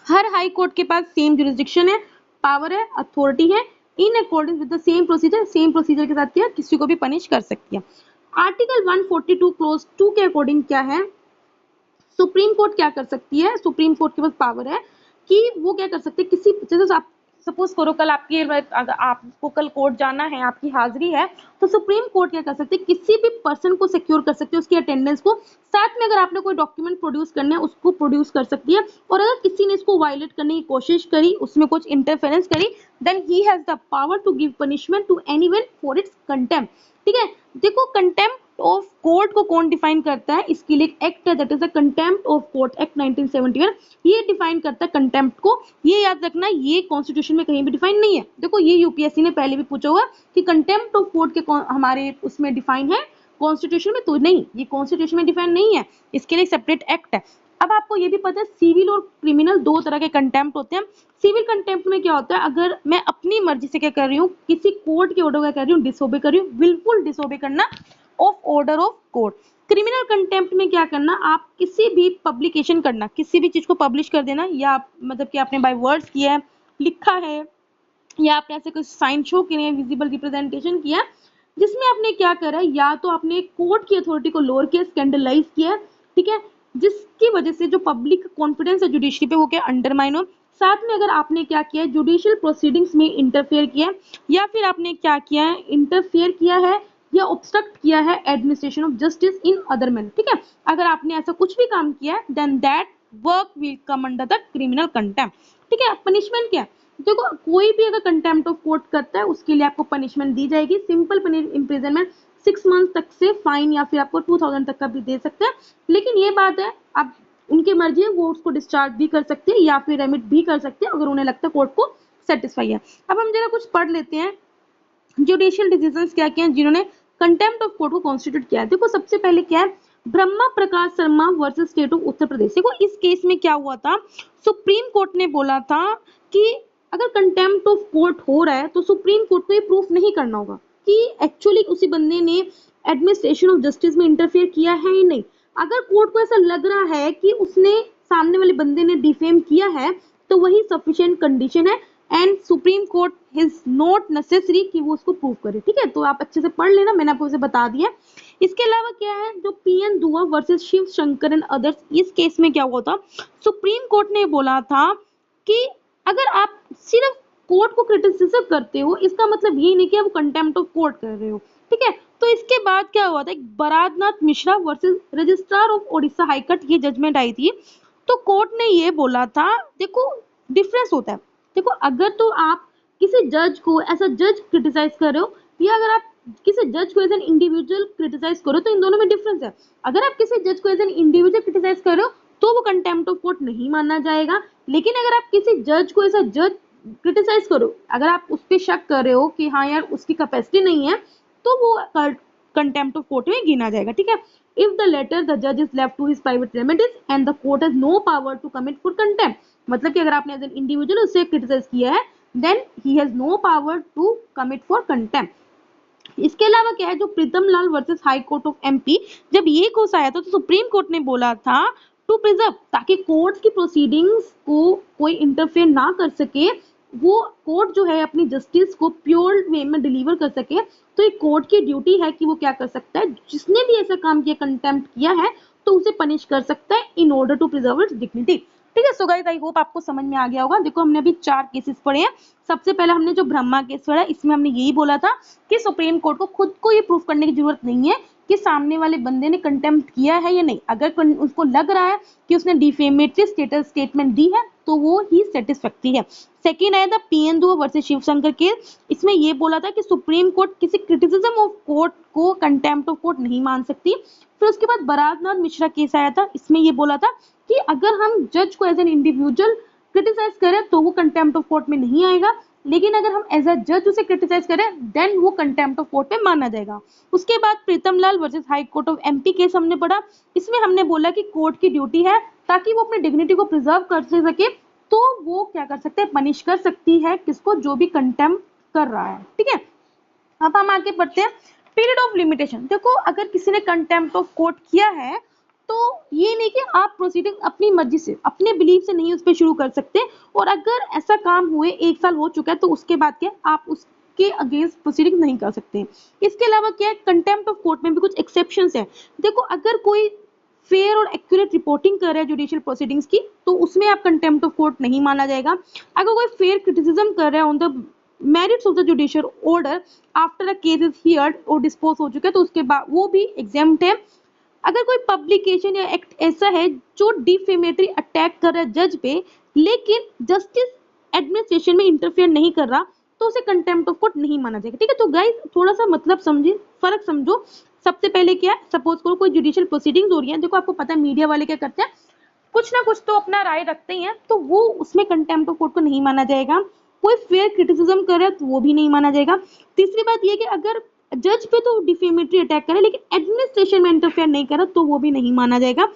हर हाई कोर्ट के पास सेम जुरिस्डिक्शन है, पावर है, अथॉरिटी है, in according with the same procedure के साथ क्या किसी को भी पनिश कर सकती है। आर्टिकल 142 क्लोज 2 के अकॉर्डिंग क्या है, सुप्रीम कोर्ट क्या कर सकती है, सुप्रीम कोर्ट के पास पावर है कि वो क्या कर सकते हैं, किसी जैसे आप सपोज करो कल आपकी अगर आपको कल कोर्ट जाना है, आपकी हाजिरी है, तो सुप्रीम कोर्ट क्या कर सकते हैं, किसी भी पर्सन को सिक्योर कर सकते हैं, उसकी अटेंडेंस को। साथ में अगर आपने कोई डॉक्यूमेंट प्रोड्यूस करना है उसको प्रोड्यूस कर सकती है, और अगर किसी ने इसको वायलेट करने की कोशिश करी, उसमें कुछ इंटरफेरेंस करी, then he has the power to give punishment to anyone for its contempt, ठीक है। देखो कंटेम्प्ट ऑफ कोर्ट को कौन डिफाइन करता है, इसके लिए एक एक्ट है, that is the contempt of court act 1971, ये डिफाइन करता है कंटेम्प्ट को। ये याद रखना, ये कॉन्स्टिट्यूशन में कहीं भी डिफाइन नहीं है। देखो ये यूपीएससी ने पहले भी पूछा हुआ कि कंटेम्प्ट ऑफ कोर्ट के हमारे उसमें डिफाइन है कॉन्स्टिट्यूशन में, तो नहीं, ये कॉन्स्टिट्यूशन में डिफाइन नहीं है, इसके लिए सेपरेट एक्ट है। अब आपको ये भी पता है सिविल और क्रिमिनल दो तरह के कंटेम्प्ट होते हैं। सिविल कंटेम्प्ट में क्या होता है, अगर मैं अपनी मर्जी से क्या कर रही हूँ, किसी कोर्ट के ऑर्डर को कर रही हूँ, डिसोबे कर रही हूँ, विलफुल डिसोबे करना of order of court. Criminal contempt में क्या करना, आप किसी भी पब्लिकेशन करना, किसी भी चीज को पब्लिश कर देना, या मतलब कि आपने बाय वर्ड्स किया है, लिखा है, या आपने ऐसे कुछ साइन शो किए हैं, विजिबल रिप्रेजेंटेशन किया, जिसमें आपने क्या करा है, या तो आपने कोर्ट की अथॉरिटी को लोअर किया, स्कैंडलाइज किया, ठीक है, जिसकी वजह से जो पब्लिक कॉन्फिडेंस है जुडिशरी पे वो क्या अंडरमाइन हो। साथ में अगर आपने क्या किया है, जुडिशियल प्रोसीडिंग्स में इंटरफेयर किया है, या फिर आपने क्या किया है, इंटरफेयर किया है या ऑब्स्ट्रक्ट किया है administration of justice in other man, ठीक है, अगर आपने ऐसा कुछ भी काम किया है, then that work will come under the criminal contempt, ठीक है। पनिशमेंट क्या है, देखो कोई भी अगर कंटेम्प्ट ऑफ कोर्ट करता है उसके लिए आपको पनिशमेंट दी जाएगी, सिंपल इम्प्रिजनमेंट 6 मंथ तक से फाइन, या फिर आपको 2000 तक का भी दे सकते हैं। लेकिन ये बात है, अब उनकी मर्जी है, वो उसको डिस्चार्ज भी कर सकते हैं या फिर रेमिट भी कर सकते हैं अगर उन्हें लगता है कोर्ट को सेटिस्फाई है। अब हम जरा कुछ पढ़ लेते हैं जुडिशियल डिसीजंस क्या क्या हैं जिन्होंने कंटेम्प्ट ऑफ कोर्ट को कॉन्स्टिट्यूट किया है। देखो सबसे पहले क्या है, Brahma Prakash Sharma versus state of Uttar Pradesh. देखो इस केस में क्या हुआ था, सुप्रीम कोर्ट ने बोला था कि अगर कंटेम्प्ट ऑफ कोर्ट हो रहा है तो सुप्रीम कोर्ट को ये प्रूफ नहीं करना होगा कि एक्चुअली उसी बंदे ने एडमिनिस्ट्रेशन ऑफ जस्टिस में इंटरफेयर किया है या नहीं। अगर कोर्ट को ऐसा लग रहा है कि उसने सामने वाले बंदे ने डिफेम किया है तो वही सफिशिएंट कंडीशन है, and supreme court is not necessary कि वो उसको प्रूव करे, ठीक है। तो आप अच्छे से पढ़ लेना, मैंने आपको इसे बता दिया। इसके अलावा क्या है, जो PN Dua versus Shiv Shankar and others, इस केस में क्या हुआ था, सुप्रीम कोर्ट ने बोला था कि अगर आप सिर्फ कोर्ट को क्रिटिसिज्म करते हो इसका मतलब ये नहीं कि आप कंटेम्प्ट ऑफ कोर्ट कर रहे हो, ठीक है। तो इसके बाद क्या हुआ था, एक Baradanath Mishra versus registrar of Odisha high court, ये जजमेंट आई थी। तो कोर्ट ने ये बोला था, देखो डिफरेंस होता है, देखो अगर तो आप किसी जज को एज अ जज क्रिटिसाइज कर रहे हो, या अगर आप किसी जज को एज एन इंडिविजुअल क्रिटिसाइज करो, तो इन दोनों में डिफरेंस है। अगर आप किसी जज को एज एन इंडिविजुअल क्रिटिसाइज कर रहे हो तो वो कंटेम्प्ट ऑफ कोर्ट नहीं माना जाएगा। लेकिन अगर आप किसी जज को एज अ जज क्रिटिसाइज करो, अगर आप उस पर शक कर रहे हो कि हाँ यार उसकी कैपेसिटी नहीं है, तो वो कंटेम्प्ट ऑफ कोर्ट में गिना जाएगा, ठीक है। इफ द लेटर द जज is left to his private remedies and the court has no power to commit for contempt, मतलब कि अगर आपने एज एन इंडिविजुअल उससे क्रिटिसाइज किया है, then he has no power to commit for contempt. इसके अलावा क्या है, जो Pritam Lal versus high court of MP, जब ये केस आया था तो सुप्रीम कोर्ट ने बोला था टू प्रिजर्व, ताकि कोर्ट की प्रोसीडिंग्स को कोई इंटरफेयर ना कर सके, वो कोर्ट जो है अपनी जस्टिस को प्योर वे में डिलीवर कर सके। तो एक कोर्ट की ड्यूटी है कि वो क्या कर सकता है, जिसने भी ऐसा काम किया, कंटेम्प्ट किया है, तो उसे पनिश कर सकता है in order to preserve its dignity. ठीक है। सो गाइस आई होप आपको समझ में आ गया होगा। देखो हमने अभी 4 केसेस पढ़े हैं। सबसे पहले हमने जो ब्रह्मा केस पढ़ा, इसमें हमने यही बोला था कि सुप्रीम कोर्ट को खुद को ये प्रूफ करने की जरूरत नहीं है कि सामने वाले बंदे ने कंटेम्प्ट किया है या नहीं। अगर उसको लग रहा है कि उसने डिफेमेटरी स्टेटमेंट दी है तो वो ही सेटिस्फैक्टरी है। सेकेंड आया था पीएन2 वर्सेस शिवशंकर केस। इसमें ये बोला था कि सुप्रीम कोर्ट किसी क्रिटिसिज्म ऑफ कोर्ट को कंटेम्प्ट ऑफ कोर्ट नहीं मान सकती। फिर उसके बाद बरागनाथ मिश्रा केस आया था। इसमें ये बोला था कि अगर हम जज को एज एन इंडिविजुअल क्रिटिसाइज करें तो वो कंटेम्प्ट ऑफ कोर्ट में नहीं आएगा, लेकिन अगर हम एज अ जज उसे क्रिटिसाइज करें देन वो कंटेम्प्ट ऑफ कोर्ट में माना जाएगा। उसके बाद Pritam Lal versus high court of MP case हमने पढ़ा। इसमें हमने बोला कि कोर्ट की ड्यूटी है ताकि वो अपनी डिग्निटी को प्रिजर्व कर सके, तो वो क्या कर सकते हैं, पनिश कर सकती है किसको, जो भी कंटेम्प्ट कर रहा है। ठीक है, अब हम आगे बढ़ते हैं। Period of limitation. देखो अगर किसी ने कंटेम्प्ट ऑफ कोर्ट किया है तो ये नहीं कि आप प्रोसीडिंग अपनी मर्जी से, अपने बिलीफ से नहीं उस पर शुरू कर सकते, और अगर ऐसा काम हुए 1 साल हो चुका है तो उसके बाद क्या आप उसके अगेंस्ट प्रोसीडिंग नहीं कर सकते। इसके अलावा क्या है, कंटेम्प्ट ऑफ कोर्ट में भी कुछ एक्सेप्शंस है। देखो अगर कोई फेयर और एक्यूरेट रिपोर्टिंग कर रहा है जुडिशियल प्रोसीडिंग्स की तो उसमें आप कंटेम्प्ट ऑफ कोर्ट नहीं माना जाएगा। अगर कोई फेयर क्रिटिसिज्म कर रहा है on the merits of the judicial order after a case is heard और डिस्पोज हो चुका है तो उसके बाद वो भी एग्जेम्प्ट है। अगर कोई पब्लिकेशन या एक्ट ऐसा है जो डिफेमेटरी अटैक कर रहा है जज पे लेकिन जस्टिस एडमिनिस्ट्रेशन में इंटरफेयर नहीं कर रहा तो उसे कंटेम्प्ट ऑफ कोर्ट नहीं माना जाएगा। ठीक है, तो गाइस थोड़ा सा मतलब समझिए, फर्क समझो। सबसे पहले क्या है, सपोज करो कोई जुडिशियल प्रोसीडिंग्स हो रही है, देखो आपको पता है मीडिया वाले क्या करते हैं, कुछ ना कुछ तो अपना राय रखते ही हैं, तो वो उसमें कंटेम्प्ट ऑफ कोर्ट को नहीं माना जाएगा। कोई फेयर क्रिटिसिज्म करे तो वो भी नहीं माना जाएगा। तीसरी बात ये कि अगर जज पे तो डिफेमेटरी अटैक करे लेकिन एडमिनिस्ट्रेशन में इंटरफेयर नहीं करा तो वो भी नहीं माना जाएगा।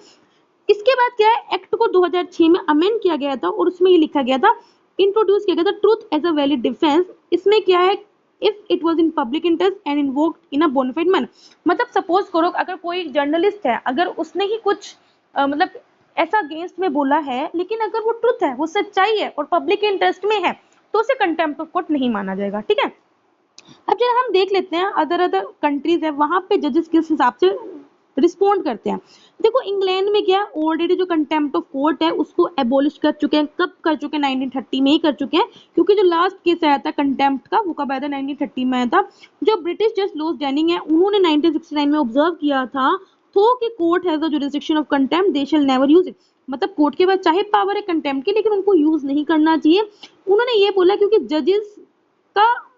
इसके बाद क्या है, एक्ट को 2006 में अमेंड किया गया था और उसमें ये लिखा गया था, इंट्रोड्यूस किया गया था truth as a valid defence. इसमें क्या है, if it was in public interest and invoked in a bona fide manner. मतलब सपोज करो अगर कोई जर्नलिस्ट है, अगर उसने ही कुछ मतलब ऐसा अगेंस्ट में बोला है लेकिन अगर वो ट्रुथ है, वो सच्चाई है और पब्लिक इंटरेस्ट में है तो उसे कंटेम्प्ट ऑफ कोर्ट नहीं माना जाएगा। ठीक है, अब जरा हम देख लेते हैं अदर कंट्रीज है वहां पे जजेस किस हिसाब से रिस्पॉन्ड करते हैं। देखो इंग्लैंड में क्या ऑलरेडी जो कंटेम्प्ट ऑफ कोर्ट है उसको एबोलिश कर चुके हैं। कब कर चुके हैं, 1930 में ही कर चुके हैं, क्योंकि जो लास्ट केस आया था कंटेम्प्ट का वो कब आया था, 1930 में आया था। जो ब्रिटिश जज लॉर्ड जैनिंग है उन्होंने 1969 में ऑब्जर्व किया था तो कि court has the jurisdiction of contempt they shell never use it. मतलब कोर्ट के पास चाहे पावर है कंटेम्प्ट की लेकिन उनको यूज नहीं करना चाहिए। उन्होंने ये बोला क्योंकि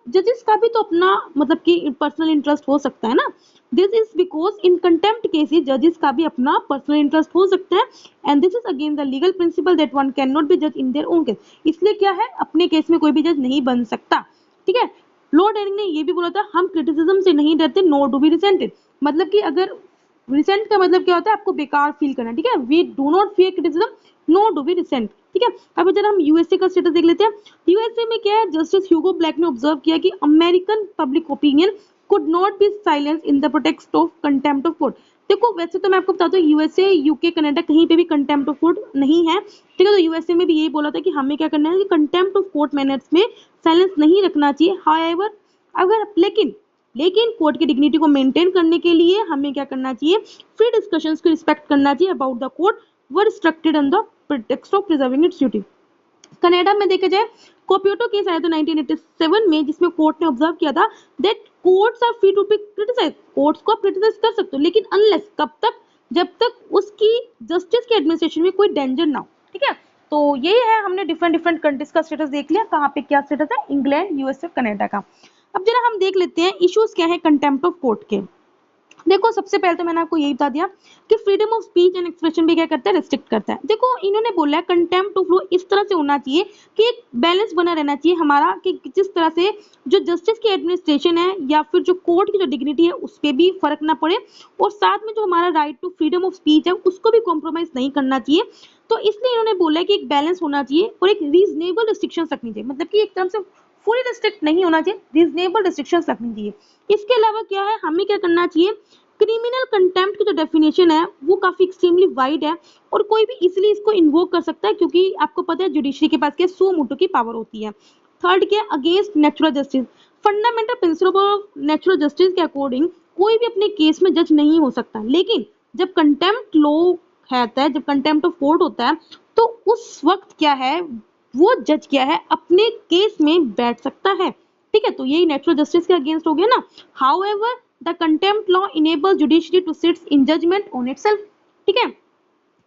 जजेस का भी तो अपना मतलब कि पर्सनल इंटरेस्ट हो सकता है ना। This is because in contempt cases जजेस का भी अपना पर्सनल इंटरेस्ट हो सकता है and this is again the legal principal that one can not be जज इन देयर ओन केस। इसलिए क्या है, अपने केस में कोई भी जज नहीं बन सकता। ठीक है, लॉर्ड एरिंग ने ये भी बोला था, हम क्रिटिसिज्म से नहीं डरते नॉट टू बी रिसेंटेड। मतलब कि अगर रिसेंट का मतलब क्या होता है, आपको बेकार फील करना। ठीक है, we do not fear criticism no do be resent. ठीक है, अब जरा हम यूएसए का स्टेटस देख लेते हैं। यूएसए में क्या है, जस्टिस ह्यूगो ब्लैक ने ऑब्जर्व किया कि American public opinion could not be silence in the pretext of contempt of court. देखो वैसे तो मैं आपको बताता हूँ यूएसए यूके कनाडा कहीं पे भी कंटेम्प्ट ऑफ कोर्ट नहीं है। ठीक है, तो यूएसए में भी यही बोला था कि हमें क्या करना है कि कंटेम्प्ट ऑफ कोर्ट मैनर्स में साइलेंस नहीं रखना चाहिए। हाउएवर अगर लेकिन कोर्ट की डिग्निटी को मेंटेन करने के लिए हमें क्या करना चाहिए, फ्री डिस्कशंस को रिस्पेक्ट करना चाहिए about the court were restricted on the pretext of preserving it's duty. Canada में देखा जाए कोपियोटो केस आया था 1987 में जिसमें कोर्ट ने ऑब्जर्व किया था that courts are free to be criticise. Courts को आप क्रिटिसाइज कर सकते हो लेकिन अनलेस कब तक, जब तक उसकी जस्टिस के एडमिनिस्ट्रेशन में कोई डेंजर ना हो। ठीक है, तो यही है, हमने डिफरेंट कंट्रीज का स्टेटस देख लिया, कहाँ पे क्या स्टेटस है, इंग्लैंड यूएसए कनाडा का। अब जरा हम देख लेते हैं इश्यूज क्या है कंटेम्प्ट ऑफ कोर्ट के। देखो सबसे पहले तो मैंने आपको यही बता दिया कि freedom of speech and expression भी क्या करता है, रिस्ट्रिक्ट करता है। देखो इन्होंने बोला है कंटेम्प्ट ऑफ लॉ इस तरह से होना चाहिए कि एक बैलेंस बना रहना चाहिए हमारा, कि जिस तरह से जो जस्टिस की एडमिनिस्ट्रेशन है या फिर जो कोर्ट की जो डिग्निटी है उस पर भी फर्क ना पड़े और साथ में जो हमारा right to freedom of speech है उसको भी कॉम्प्रोमाइज नहीं करना चाहिए। तो इसलिए इन्होंने बोला है कि एक बैलेंस होना चाहिए और एक रीजनेबल रिस्ट्रिक्शन रखनी चाहिए। मतलब कि एक तरफ से फुली रिस्ट्रिक्ट नहीं होना चाहिए, रीजनेबल रिस्ट्रिक्शंस रखनी चाहिए। इसके अलावा क्या है, हमें क्या करना चाहिए, क्रिमिनल कंटेम्प्ट की जो डेफिनेशन है वो काफी एक्सट्रीमली वाइड है और कोई भी इजीली इसको इन्वोक कर सकता है क्योंकि आपको पता है जुडिशरी के पास क्या सो मोटो की पावर होती है। थर्ड क्या, against natural justice. Fundamental principle of natural justice के अकॉर्डिंग कोई भी अपने केस में जज नहीं हो सकता, लेकिन जब कंटेम्प्ट लॉ है, जब कंटेम्प्ट ऑफ कोर्ट होता है तो उस वक्त क्या है, वो जज क्या है अपने केस में बैठ सकता है। ठीक है, तो यही नेचुरल जस्टिस के अगेंस्ट हो गया ना। However the contempt law enables judiciary to sit in judgment on itself. ठीक है,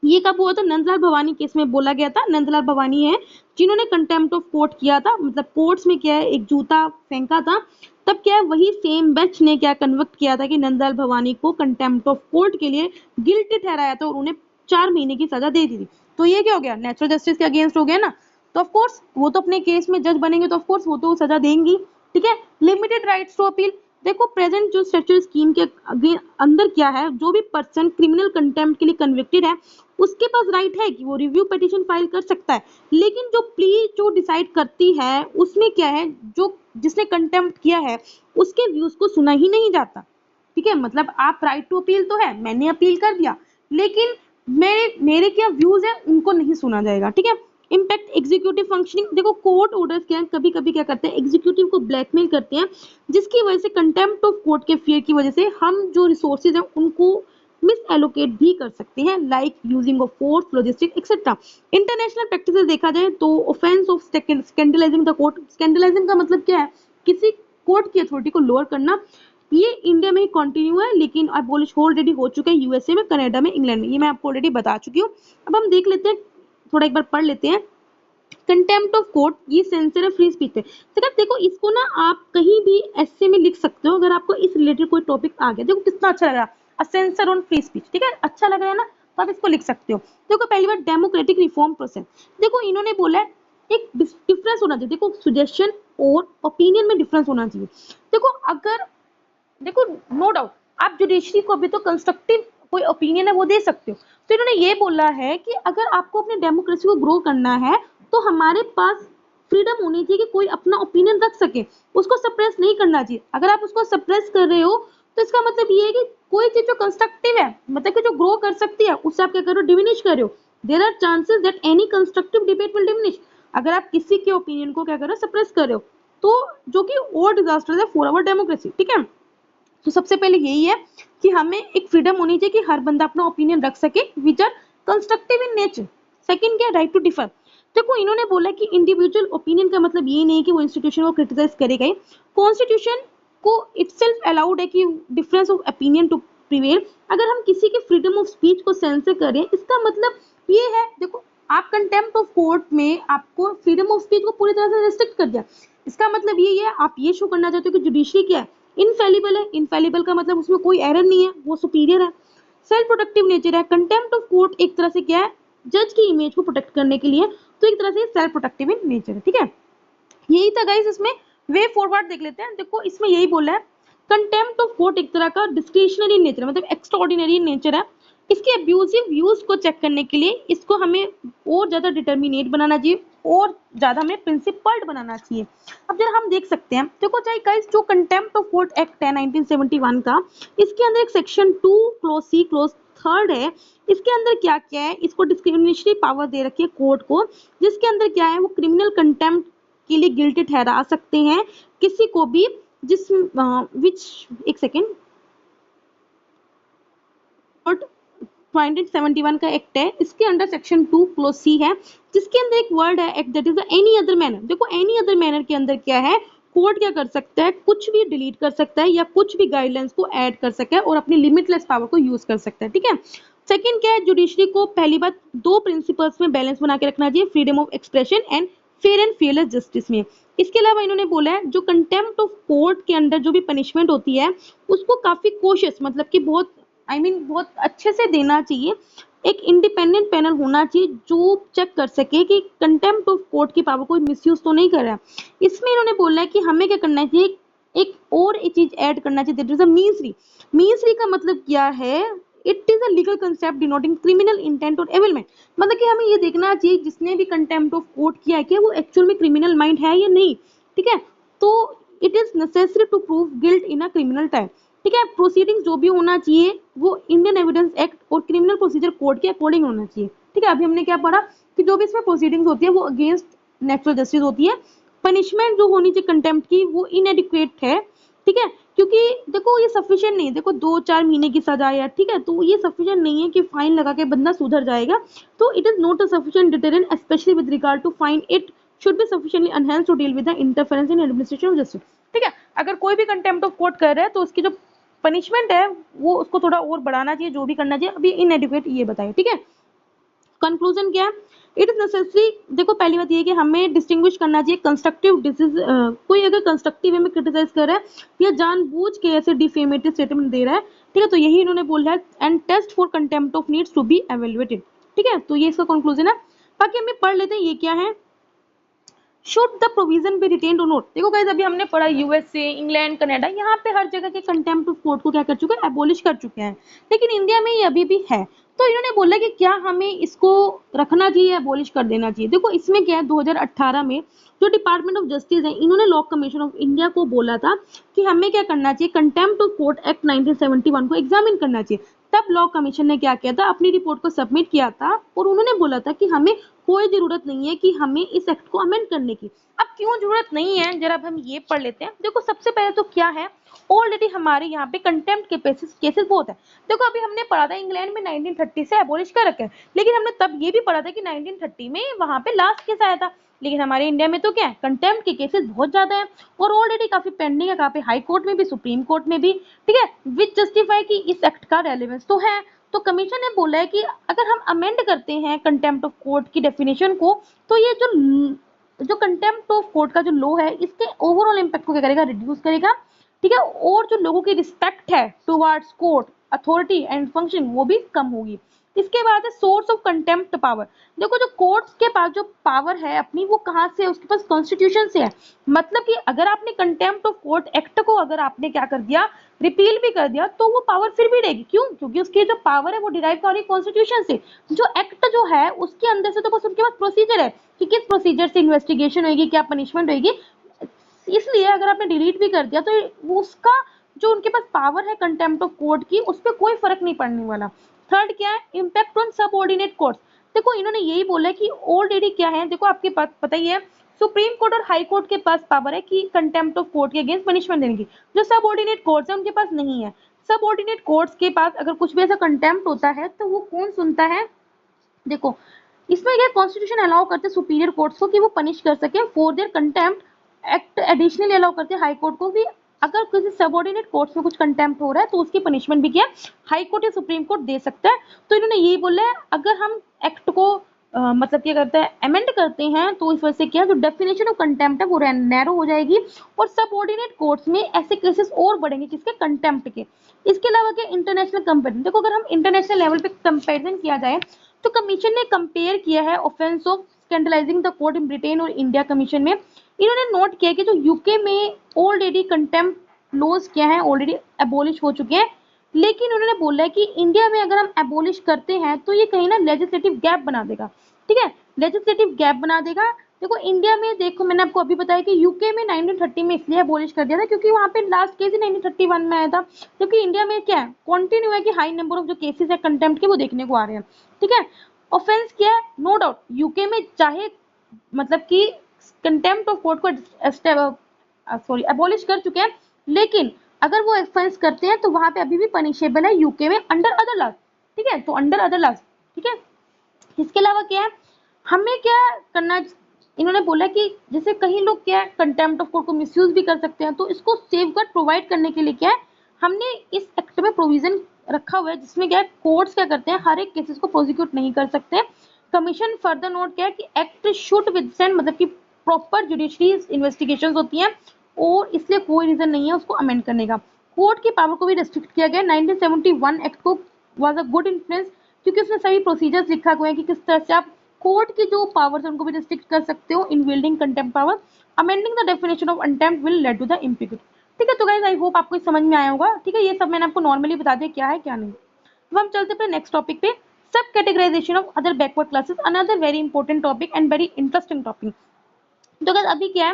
ये कब हुआ था, नंदलाल भवानी केस में बोला गया था। नंदलाल भवानी है जिन्होंने कंटेम्प्ट ऑफ कोर्ट किया था, मतलब कोर्ट्स में क्या है एक जूता फेंका था, तब क्या है वही सेम बेंच ने क्या कन्वर्ट किया था कि नंदलाल भवानी को कंटेम्प्ट ऑफ कोर्ट के लिए गिल्टी ठहराया था और उन्हें 4 महीने की सजा दे दी थी। तो ये क्या हो गया, नेचुरल जस्टिस के अगेंस्ट हो गया ना। तो ऑफ कोर्स वो तो अपने केस में जज बनेंगे तो ऑफ कोर्स वो तो सजा देंगी। ठीक है, लिमिटेड राइट्स टू अपील। देखो प्रेजेंट जो स्टैट्यूटरी स्कीम के अंदर क्या है, जो भी पर्सन क्रिमिनल कंटेम्प्ट के लिए कन्विक्टेड है उसके पास राइट है कि वो रिव्यू पिटीशन फाइल कर सकता है, लेकिन जो प्ली जो डिसाइड करती है उसमें क्या है, जो जिसने कंटेम्प्ट किया है उसके व्यूज को सुना ही नहीं जाता। ठीक है, मतलब आप राइट टू अपील तो है, मैंने अपील कर दिया, लेकिन मेरे क्या व्यूज है उनको नहीं सुना जाएगा। ठीक है, इम्पैक्ट एग्जीक्यूटिव फंक्शनिंग। देखो कोर्ट ऑर्डर्स क्या है, कभी कभी क्या करते हैं एग्जीक्यूटिव को ब्लैकमेल करते हैं, जिसकी वजह से कंटेम्प्ट ऑफ कोर्ट के फियर की वजह से हम जो रिसोर्सेज हैं उनको मिस एलोकेट भी कर सकते हैं, like using of force, logistic etcetera. International practices देखा जाए तो offence of scandalising the court. स्कैंडलाइजिंग का मतलब क्या है, किसी कोर्ट की अथॉरिटी को लोअर करना। ये इंडिया में ही कंटिन्यू है, लेकिन अबॉलिश ऑलरेडी हो चुका है यूएसए में, कनाडा में, इंग्लैंड में, ये मैं आपको ऑलरेडी बता चुकी हूँ। अब हम देख लेते हैं, थोड़ा एक बार पढ़ लेते हैं। कंटेम्प्ट ऑफ कोर्ट, ये सेंसर है फ्री स्पीच पे। देखो इसको ना आप कहीं भी ऐसे में लिख सकते हो, अगर आपको इस रिलेटेड कोई टॉपिक आ गया। देखो कितना अच्छा लग रहा है, अ सेंसर ऑन फ्री स्पीच। ठीक है, अच्छा लग रहा है ना, तो आप इसको लिख सकते हो। देखो पहली बार डेमोक्रेटिक रिफॉर्म प्रोसेस। देखो इन्होंने बोला है एक डिफरेंस होना चाहिए। देखो सुजेशन और ओपिनियन में डिफरेंस होना चाहिए। देखो नो डाउट आप जुडिशरी को भी तो कंस्ट्रक्टिव कोई ओपिनियन है वो दे सकते हो। तो इन्होंने ये बोला है कि अगर आपको अपने डेमोक्रेसी को ग्रो करना है तो हमारे पास फ्रीडम होनी चाहिए कि कोई अपना ओपिनियन रख सके, उसको सप्रेस नहीं करना चाहिए। अगर आप उसको सप्रेस कर रहे हो तो इसका मतलब ये है कि कोई चीज जो कंस्ट्रक्टिव है, मतलब कि जो ग्रो कर सकती है, उससे आप क्या कर रहे हो, डिमिनिश कर रहे हो। There are chances that any constructive debate will diminish. अगर आप किसी के ओपिनियन को क्या कर रहे हो, सप्रेस कर रहे हो, तो जो कि और डिजास्टर है फॉर आवर डेमोक्रेसी। ठीक है, तो सबसे पहले यही है कि हमें एक फ्रीडम होनी चाहिए कि हर बंदा अपना ओपिनियन रख सके which are constructive in nature. Second क्या है, राइट टू डिफर। देखो इन्होंने बोला कि इंडिविजुअल ओपिनियन का मतलब ये नहीं है कि वो इंस्टीट्यूशन को क्रिटिसाइज करेगा ही। कॉन्स्टिट्यूशन को इटसेल्फ अलाउड है कि difference of opinion to prevail. अगर हम किसी के फ्रीडम ऑफ स्पीच को सेंसर करें, इसका मतलब ये है, देखो आप कंटेम्प्ट ऑफ कोर्ट में आपको फ्रीडम ऑफ स्पीच को पूरी तरह से रेस्ट्रिक्ट कर दिया। इसका मतलब ये है, आप ये शो करना चाहते हो कि जुडिशरी क्या है, इनफेलिबल है। इनफेलिबल का मतलब उसमें कोई एरर नहीं है, वो सुपीरियर है, सेल्फ प्रोटेक्टिव नेचर है। कंटेम्प्ट ऑफ कोर्ट एक तरह से क्या है, जज की इमेज को प्रोटेक्ट करने के लिए, तो एक तरह से सेल्फ प्रोटेक्टिव इन नेचर है। ठीक है, यही था गाइस। इसमें वे फॉरवर्ड देख लेते हैं। देखो इसमें यही बोला है, कंटेम्प्ट ऑफ कोर्ट एक तरह का डिस्क्रिशनरी नेचर, मतलब एक्स्ट्राऑर्डिनरी नेचर है। इसके अब्यूजिव यूज को चेक करने के लिए इसको हमें और ज्यादा डिटर्मिनेट बनाना चाहिए और ज्यादा हमें प्रिंसिपल्ड बनाना चाहिए। अब जरा हम देख सकते हैं, देखो चाहे गाइस जो कंटेम्प्ट ऑफ कोर्ट एक्ट है 1971 का, इसके अंदर एक section 2 close C close third है। इसके अंदर क्या क्या है, इसको डिस्क्रिमिनेटरी पावर दे रखी है कोर्ट को, जिसके अंदर क्या है वो क्रिमिनल कंटेम्प्ट के लिए गिल्टी ठहरा सकते हैं किसी को भी, जिस विच एक सेकेंड 1971 का एक्ट है, इसके अंडर सेक्शन 2 क्लोज सी है, जिसके अंदर एक वर्ड है act, that is any other manner. देखो एनी अदर मैनर के अंदर क्या है, कोर्ट क्या कर सकता है, कुछ भी डिलीट कर सकता है या कुछ भी गाइडलाइंस को ऐड कर सकता है और अपनी लिमिटलेस पावर को यूज कर सकता है। ठीक है, सेकंड क्या है, जुडिशरी को पहली बात दो प्रिंसिपल्स में बैलेंस बना के रखना चाहिए, freedom of expression and fair and fearless justice में। इसके अलावा इन्होंने बोला है जो कंटेम्प्ट ऑफ कोर्ट के अंडर जो भी पनिशमेंट होती है उसको काफी कोशिश, मतलब कि बहुत बहुत अच्छे से देना चाहिए। एक इंडिपेंडेंट पैनल होना चाहिए जो चेक कर सके कि कंटेम्प्ट ऑफ कोर्ट की पावर कोई मिसयूज तो नहीं कर रहा है। इसमें इन्होंने बोला है कि हमें क्या करना चाहिए, एक और एक चीज ऐड करना चाहिए, दैट इज अ मीन्सरी। मीन्सरी का मतलब क्या है, it is a legal concept denoting criminal intent और एविलमेंट। मतलब कि हमें ये देखना चाहिए जिसने भी कंटेम्प्ट ऑफ कोर्ट किया है कि वो एक्चुअल में क्रिमिनल माइंड है या नहीं। ठीक है, तो it is necessary to prove guilt in a criminal time. ठीक है, प्रोसीडिंग्स जो भी होना चाहिए वो इंडियन एविडेंस एक्ट और क्रिमिनल प्रोसीजर कोड के अकॉर्डिंग होना चाहिए। ठीक है, अभी हमने क्या पढ़ा कि जो भी इसमें प्रोसीडिंग्स होती है वो अगेंस्ट नेचुरल जस्टिस होती है। पनिशमेंट जो होनी चाहिए कंटेम्प्ट की वो इनएडिक्वेट है, ठीक है, क्योंकि देखो ये सफिशिएंट नहीं है, देखो 2-4 महीने की सजा है, ठीक है, तो ये सफिशिएंट नहीं है कि फाइन लगा के बंदा सुधर जाएगा। तो it is not a sufficient deterrent specially with regard to fine, it should be sufficiently enhanced to deal with the interference in administration of justice. ठीक है, अगर कोई भी कंटेम्प्ट ऑफ कोर्ट कर रहा है तो उसकी जो पनिशमेंट है वो उसको थोड़ा और बढ़ाना चाहिए, जो भी करना चाहिए। अभी इनएडिक्वेट ये बताइए, ठीक है। कंक्लूजन क्या है, इट इज नेसेसरी, देखो पहली बात ये है कि हमें डिस्टिंग्विश करना चाहिए कंस्ट्रक्टिव डिसीज, कोई अगर कंस्ट्रक्टिव वे में क्रिटिसाइज कर रहा है या जानबूझ के ऐसे डिफेमेटिव स्टेटमेंट दे रहा है, ठीक है, तो यही इन्होंने बोला है, and test for contempt of needs to be evaluated. ठीक है, तो ये इसका कंक्लूजन है। बाकी हमें पढ़ लेते हैं ये क्या है। Should the provision B retained और नॉट। देखो गाइस, अभी हमने पढ़ा यूएसए, इंग्लैंड, कनाडा, यहाँ पे हर जगह के कंटेम्प्ट ऑफ कोर्ट को क्या कर चुके हैं, एबॉलिश कर चुके हैं, लेकिन इंडिया में ये अभी भी है। तो इन्होंने बोला कि क्या हमें इसको रखना चाहिए, एबॉलिश कर देना चाहिए। देखो इसमें क्या है, 2018 में जो डिपार्टमेंट ऑफ जस्टिस है, इन्होंने लॉ कमीशन ऑफ इंडिया को बोला था कि हमें क्या करना चाहिए, कंटेम्प्ट ऑफ कोर्ट एक्ट 1971 को एग्जामिन करना चाहिए। तब लॉ कमीशन ने क्या किया था, अपनी रिपोर्ट को सबमिट किया था और उन्होंने बोला था कि हमें कोई जरूरत नहीं है कि हमें इस एक्ट को अमेंड करने की। अब क्यों जरूरत नहीं है, जरा अब हम ये पढ़ लेते हैं। देखो सबसे पहले तो क्या है, ऑलरेडी हमारे यहाँ पे कंटेम्प्ट के केसेस बहुत है। देखो अभी हमने पढ़ा था इंग्लैंड में 1930 से एबॉलिश कर रखे हैं, लेकिन हमने तब ये भी पढ़ा था कि 1930 में वहां पे लास्ट केस आया था। लेकिन हमारे इंडिया में तो क्या है, कंटेम्प्ट के केसेस बहुत ज्यादा है और ऑलरेडी काफी पेंडिंग है, काफी हाई कोर्ट में भी, सुप्रीम कोर्ट में भी। ठीक है, विच जस्टिफाई कि इस एक्ट का रेलेवेंस तो है। तो कमीशन ने बोला है कि अगर हम अमेंड करते हैं कंटेम्प्ट ऑफ कोर्ट की डेफिनेशन को, तो ये जो कंटेम्प्ट ऑफ कोर्ट का जो लॉ है, इसके ओवरऑल इम्पैक्ट को क्या करेगा, रिड्यूस करेगा। ठीक है, और जो लोगों की रिस्पेक्ट है towards court authority and function वो भी कम होगी। इसके बाद है सोर्स ऑफ कंटेम्प्ट पावर। देखो जो कोर्ट्स के पास जो पावर है अपनी, वो कहाँ से है, उसके पास कॉन्स्टिट्यूशन से है। मतलब कि अगर आपने कंटेम्प्ट ऑफ कोर्ट एक्ट को अगर आपने क्या कर दिया, रिपील भी कर दिया, तो वो पावर फिर भी रहेगी। क्यों? क्योंकि उसकी जो पावर है वो डिराइव कर रही है कॉन्स्टिट्यूशन से। जो एक्ट जो है उसके अंदर से तो बस उनके पास प्रोसीजर है कि किस प्रोसीजर से इन्वेस्टिगेशन होगी, क्या पनिशमेंट होगी। इसलिए अगर आपने डिलीट भी कर दिया तो वो उसका जो उनके पास पावर है कंटेम्प्ट ऑफ कोर्ट की, उस पर कोई फर्क नहीं पड़ने वाला। थर्ड क्या है, इम्पैक्ट ऑन सबऑर्डिनेट कोर्ट्स। देखो इन्होंने यही बोला है कि ऑलरेडी क्या है, देखो आपके पास पता ही है, सुप्रीम कोर्ट और हाई कोर्ट के पास पावर है कि कंटेम्प्ट ऑफ कोर्ट के अगेंस्ट पनिशमेंट देने की। जो सबऑर्डिनेट कोर्ट्स है उनके पास नहीं है। सबऑर्डिनेट कोर्ट्स के पास अगर कुछ भी ऐसा कंटेम्प्ट होता है तो वो कौन सुनता है, देखो इसमें क्या कॉन्स्टिट्यूशन अलाउ करते हैं सुपीरियर कोर्ट्स को कि वो पनिश कर सके for their contempt. Act additionally allow करते हैं हाई कोर्ट को भी, अगर किसी सबऑर्डिनेट कोर्ट्स में कुछ कंटेम्प्ट हो रहा है तो उसकी पनिशमेंट भी क्या हाई कोर्ट या सुप्रीम कोर्ट दे सकता है। तो इन्होंने यही बोला है, अगर हम एक्ट को मतलब क्या करते हैं, अमेंड करते हैं, तो इस वजह से क्या जो डेफिनेशन ऑफ कंटेम्प्ट है वो नैरो हो जाएगी और सबऑर्डिनेट कोर्ट्स में ऐसे केसेस और बढ़ेंगे किसके, कंटेम्प्ट के। इसके अलावा क्या इंटरनेशनल कंपेरिजन, देखो अगर हम इंटरनेशनल लेवल पे कंपेरिजन किया जाए तो कमीशन ने कंपेयर किया है offence of scandalising the court in Britain और इंडिया कमीशन में। इन्होंने नोट किया कि जो यूके में ऑलरेडी कंटेम्प्ट लॉज क्या है, ऑलरेडी एबॉलिश हो चुके हैं, लेकिन उन्होंने बोला है कि इंडिया में अगर हम एबॉलिश करते हैं तो ये कहीं ना लेजिस्लेटिव गैप बना देगा। ठीक है, लेजिस्लेटिव गैप बना देगा। देखो इंडिया में, देखो मैंने आपको अभी बताया कि यूके में 1930 में इसलिए एबॉलिश कर दिया था क्योंकि वहां पे लास्ट केस ही 1931 में आया था, क्योंकि इंडिया में क्या है, कंटिन्यू है कि हाई नंबर ऑफ जो केसेस है कंटेम्प्ट के वो देखने को आ रहे हैं। ठीक है, ऑफेंस क्या है, नो डाउट यूके में चाहे मतलब कि कंटेम्प्ट ऑफ कोर्ट को सॉरी एबॉलिश कर चुके हैं, लेकिन अगर वो ऑफेंस करते हैं तो वहां पे अभी भी पनिशेबल है यूके में अंडर अदर लॉज। ठीक है, तो अंडर अदर लॉज। ठीक है, इसके अलावा क्या है, हमें क्या करना, इन्होंने बोला कि जैसे कहीं लोग क्या है कंटेम्प्ट ऑफ कोर्ट को मिसयूज भी कर सकते हैं, तो इसको सेफगार्ड प्रोवाइड करने के लिए क्या है, हमने इस एक्ट में प्रोविजन रखा हुआ है जिसमें क्या है, कोर्ट्स क्या करते हैं, हर एक केसेस को प्रोसिक्यूट नहीं कर सकते। कमीशन फर्दर नोट क्या है कि एक्ट शुड विथस्टैंड, मतलब कि प्रॉपर जुडिशरी इन्वेस्टिगेशंस होती हैं और इसलिए कोई रीजन नहीं है उसको अमेंड करने का। कोर्ट की पावर को भी रेस्ट्रिक्ट किया गया। 1971 एक्ट को वाज अ गुड इन्फ्लुएंस क्योंकि उसमें सभी प्रोसीजर्स लिखा हुआ है कि किस तरह से आप कोर्ट की जो पावर्स है उनको भी रिस्ट्रिक्ट कर सकते हो in wielding contempt power. Amending the definition of contempt will lead to the impeached. ठीक है, तो गाइस आई होप आपको समझ में आया होगा। ठीक है, ये सब मैंने आपको नॉर्मली बता दिया क्या है क्या नहीं। अब हम चलते अपने नेक्स्ट टॉपिक पे, sub categorisation of other backward classes, another very important topic and very interesting topic. तो गाइस अभी क्या है,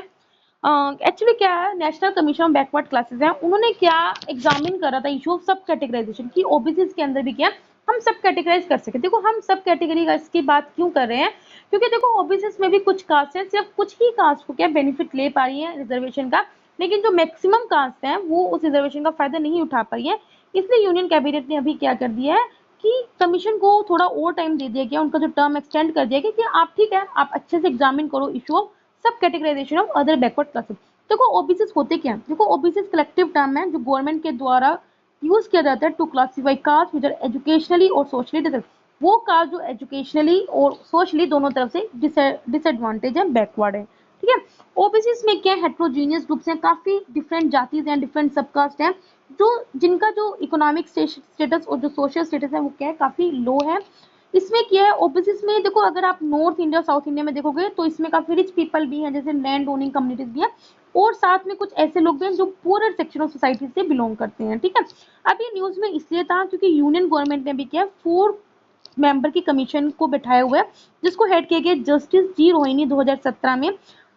एक्चुअली क्या है, national commission of backward classes है, उन्होंने क्या एग्जामिन करा था इशू ऑफ सब कैटेगराइजेशन की, ओबीसी के अंदर भी क्या हम सब कैटेगराइज कर सके। देखो हम सब कैटेगरी की बात क्यों कर रहे हैं, क्योंकि देखो ओबीसी में भी कुछ कास्ट है, सिर्फ कुछ ही कास्ट को क्या बेनिफिट ले पा रही है रिजर्वेशन का, लेकिन जो मैक्सिमम कास्ट है वो उस रिजर्वेशन का फायदा नहीं उठा पाई है। इसलिए यूनियन कैबिनेट ने अभी क्या कर दिया है कि कमीशन को थोड़ा और टाइम दे दिया गया, उनका जो टर्म एक्सटेंड कर दिया गया कि आप ठीक है, आप अच्छे से एग्जामिन करो issue of sub categorisation of other backward classes. देखो ओबीसी होते क्या है, देखो ओबीसी कलेक्टिव टर्म है जो गवर्नमेंट के द्वारा यूज किया जाता है to classify caste which are educationally और सोशली डिसएड, वो कास्ट जो एजुकेशनली और सोशली दोनों तरफ से डिसएडवांटेज है, बैकवर्ड है। ठीक है, ओबीसी में क्या हेट्रोजीनियस ग्रुप्स हैं, काफी डिफरेंट जातिज हैं, डिफरेंट सबकास्ट हैं, जो जिनका जो इकोनॉमिक स्टेटस और जो सोशल स्टेटस है वो क्या है, काफी लो है। इसमें क्या है ओबीसी में, देखो अगर आप नॉर्थ इंडिया और साउथ इंडिया में देखोगे तो इसमें काफी रिच पीपल भी हैं, जैसे लैंड ओनिंग कम्युनिटीज भी हैं, और साथ में कुछ ऐसे लोग भी हैं जो पुअर सेक्शन ऑफ सोसाइटी से बिलोंग करते हैं। ठीक है, अब ये न्यूज में इसलिए था क्योंकि यूनियन गवर्नमेंट ने भी क्या 4 मेंबर की कमीशन को बैठाया हुआ है, जिसको हेड किया गया जस्टिस जी रोहिणी 2017 में,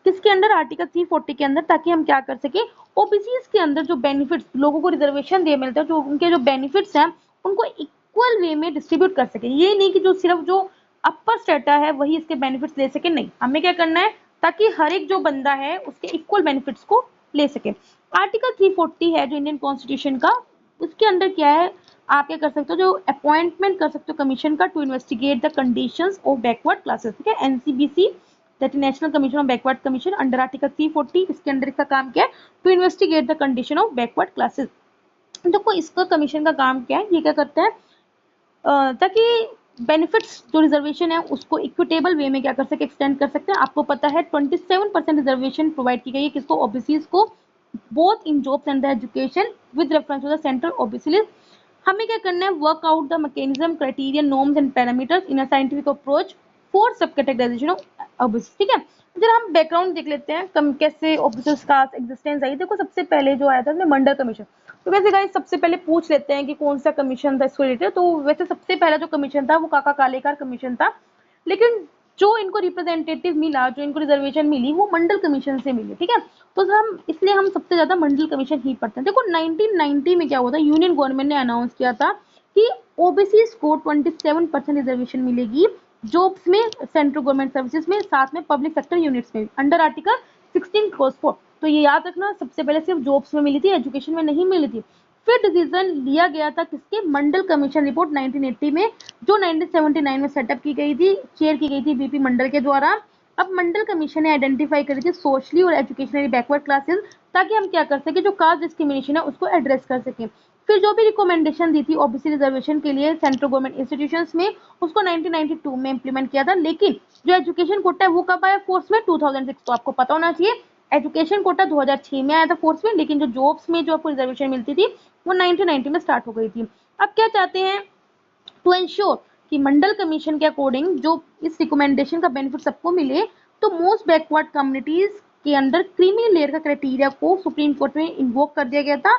किसके अंडर आर्टिकल 340 के अंदर, ताकि हम क्या कर सके ओबीसी के अंदर जो बेनिफिट्स लोगों को रिजर्वेशन दे मिलते हैं, जो उनके जो बेनिफिट्स हैं उनको इक्वल वे में डिस्ट्रीब्यूट कर सके। ये नहीं कि जो सिर्फ जो अपर स्टेटा है वही इसके बेनिफिट्स ले सके, नहीं, हमें क्या करना है ताकि हर एक जो बंदा है उसके इक्वल बेनिफिट्स को ले सके। आर्टिकल 340 है जो इंडियन कॉन्स्टिट्यूशन का, उसके अंदर क्या है, आप क्या कर सकते हो, जो अपॉइंटमेंट कर सकते हो कमीशन का to investigate the conditions of backward classes. ठीक है, NCBC that is national commission of backward commission under article 340, इसके अंदर इसका काम क्या है, to investigate the condition of backward classes. देखो इसका कमीशन का काम क्या है, ये क्या करता है ताकि बेनिफिट्स जो रिजर्वेशन है उसको इक्विटेबल वे में क्या कर सके, एक्सटेंड कर सकते हैं। आपको पता है 27% रिजर्वेशन प्रोवाइड की गई है किसको, ओबीसीज को, both in jobs and the education with reference to the central OBC list. हमें क्या करना है, work out the mechanism, criteria, norms and parameters in a scientific approach for sub categorisation of OBC. ठीक है, जरा हम background देख लेते हैं कम कैसे ओबीसी का एग्जिस्टेंस आई। देखो सबसे पहले जो आया था उसमें मंडल कमीशन। तो वैसे गाइस सबसे पहले पूछ लेते हैं कि कौन सा कमीशन था इसको रिलेटेड। तो वैसे सबसे पहला जो कमीशन था वो काका कालेकर कमीशन था, लेकिन जो इनको रिप्रेजेंटेटिव मिला, जो इनको रिजर्वेशन मिली वो मंडल कमीशन से मिली। ठीक है, तो हम सबसे ज्यादा मंडल कमीशन ही पढ़ते हैं। देखो 1990 में क्या हुआ था, यूनियन गवर्नमेंट ने अनाउंस किया था कि ओबीसी को 27% रिजर्वेशन मिलेगी जॉब्स में, सेंट्रल गवर्नमेंट सर्विसेज में, साथ में पब्लिक सेक्टर यूनिट्स में अंडर आर्टिकल 16 क्लोज 4। तो ये याद रखना, सबसे पहले सिर्फ जॉब्स में मिली थी, एजुकेशन में नहीं मिली थी। फिर डिसीजन लिया गया था किसके, मंडल कमीशन रिपोर्ट 1980 में, जो 1979 में सेटअप की गई थी, चेयर की गई थी बीपी मंडल के द्वारा। अब मंडल कमीशन ने आइडेंटिफाई करी थी सोशली और एजुकेशनली बैकवर्ड क्लासेस, ताकि हम क्या कर सके, जो कास्ट डिस्क्रिमिनेशन है उसको एड्रेस कर सके। फिर जो भी रिकमेंडेशन दी थी ओबीसी रिजर्वेशन के लिए सेंट्रल गवर्नमेंट इंस्टीट्यूशंस में, उसको 1992 में इंप्लीमेंट किया था। लेकिन जो एजुकेशन कोटा है वो कब आया फोर्स में, 2006। तो आपको पता होना चाहिए एजुकेशन कोटा 2006 में आया था फोर्स में, लेकिन जो जॉब्स में जो आपको रिजर्वेशन मिलती थी वो 1990 में स्टार्ट हो गई थी। अब क्या चाहते हैं, टू एंश्योर कि मंडल कमीशन के अकॉर्डिंग जो इस रिकमेंडेशन का बेनिफिट सबको मिले, तो मोस्ट बैकवर्ड कम्युनिटीज के अंदर क्रीमी लेयर का क्राइटेरिया को सुप्रीम कोर्ट में इन्वोक कर दिया गया था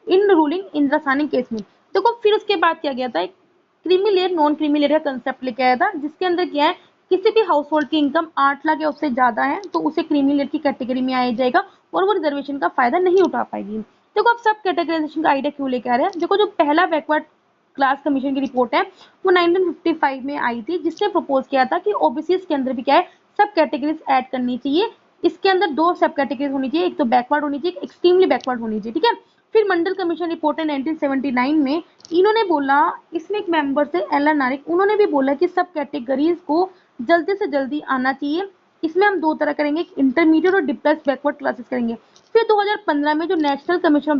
इन रूलिंग इंदिरा सानी केस में। देखो फिर उसके बाद क्या गया था, creamy layer non creamy layer का कंसेप्ट लेके आया था, जिसके अंदर क्या है, किसी भी हाउस होल्ड की इनकम 8 लाख या उससे ज्यादा है तो उसे क्रीमी लेयर की कैटेगरी में आया जाएगा और वो रिजर्वेशन का फायदा नहीं उठा पाएगी। देखो अब सब कैटेगराइजेशन का आइडिया क्यों लेके आ रहे हैं, देखो जो पहला बैकवर्ड क्लास कमीशन की रिपोर्ट है वो 1955 में आई थी, जिसने प्रपोज किया था कि ओबीसी के अंदर भी क्या है, सब कैटेगरीज ऐड करनी चाहिए। इसके अंदर 2 सब कैटेगरीज होनी चाहिए, एक तो बैकवर्ड होनी चाहिए, एक्सट्रीमली बैकवर्ड होनी चाहिए। ठीक है, फिर मंडल कमीशन रिपोर्ट है 1979 में, इन्होंने बोला, इसमें एक मेंबर थे एल नारिक, उन्होंने भी बोला कि सब कैटेगरीज को जल्दी से जल्दी आना चाहिए। इसमें हम 2 तरह करेंगे, इंटरमीडिएट और डिप्रेस बैकवर्ड क्लासेस करेंगे। फिर 2015 में जो national commission of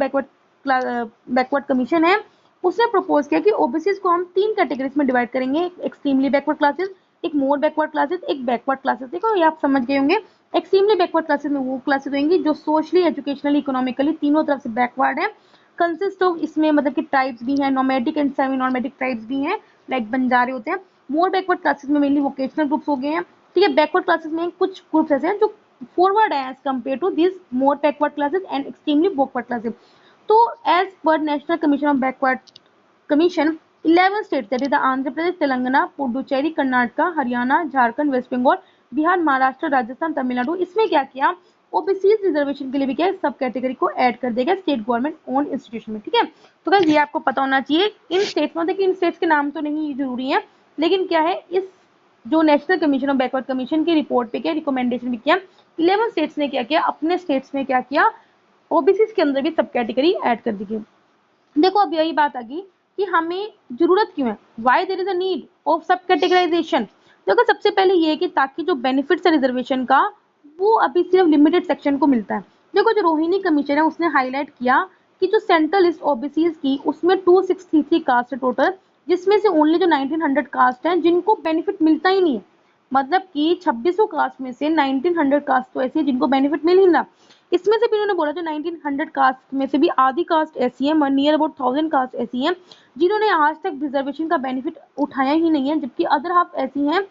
backward commission है उसने प्रपोज किया कि ओबीसी को हम 3 कैटेगरीज में डिवाइड करेंगे, एक्सट्रीमली बैकवर्ड क्लासेस, एक मोर बैकवर्ड क्लासेस, एक बैकवर्ड क्लासेस। देखो ये आप समझ गए होंगे, एक्सट्रीमली बैकवर्ड क्लासेस में वो क्लासेस होंगी जो सोशली, एजुकेशनली, इकोनॉमिकली तीनों तरफ से बैकवर्ड है। कंसिस्ट ऑफ, इसमें मतलब कि ट्राइब्स भी हैं, nomadic and semi nomadic tribes भी हैं, लाइक बंजारे होते हैं। मोर बैकवर्ड क्लासेस में मेनली वोकेशनल ग्रुप्स हो गए हैं। ठीक है, बैकवर्ड क्लासेस में कुछ ग्रुप्स ऐसे हैं जो फॉरवर्ड है as compare to this more backward classes and extremely backward classes. तो as per national commission of backward commission 11 state that is Andhra Pradesh, Telangana, Puducherry, Karnataka, Haryana, Jharkhand, West Bengal, Bihar, Maharashtra, Rajasthan, Tamil Nadu, इसमें क्या किया, ओबीसी रिजर्वेशन के लिए भी क्या है, सब कैटेगरी को ऐड कर देगा स्टेट गवर्नमेंट ओन इंस्टीट्यूशन में। ठीक है, तो गाइस ये आपको पता होना चाहिए। इन स्टेट्स में, देखिए इन स्टेट्स के नाम तो नहीं जरूरी है, लेकिन क्या है, इस जो national commission of backward commission की रिपोर्ट पे क्या रिकमेंडेशन भी किया, 11 स्टेट्स ने क्या किया, अपने स्टेट्स में क्या किया, ओबीसी के अंदर भी सब कैटेगरी ऐड कर दी गई। देखो अब यही बात आ गई कि हमें जरूरत क्यों है, why there is a need of sub categorisation. देखो सबसे पहले ये है कि ताकि जो बेनिफिट्स है रिजर्वेशन का वो अभी सिर्फ लिमिटेड सेक्शन को मिलता है। देखो जो रोहिणी कमीशन है उसने हाईलाइट किया कि जो सेंट्रल लिस्ट ओबीसीज की उसमें 263 कास्ट है टोटल, जिसमें से ओनली जो 1900 कास्ट है जिनको बेनिफिट मिलता ही नहीं है। मतलब कि 2600 कास्ट में से 1900 कास्ट तो ऐसी है जिनको बेनिफिट मिल ही ना। इसमें से भी उन्होंने बोला जो 1900 कास्ट में से भी आधी कास्ट ऐसी है, नियर अबाउट 1000 कास्ट ऐसी हैं जिन्होंने आज तक रिजर्वेशन का बेनिफिट उठाया ही नहीं है, जबकि अदर हाफ ऐसी हैं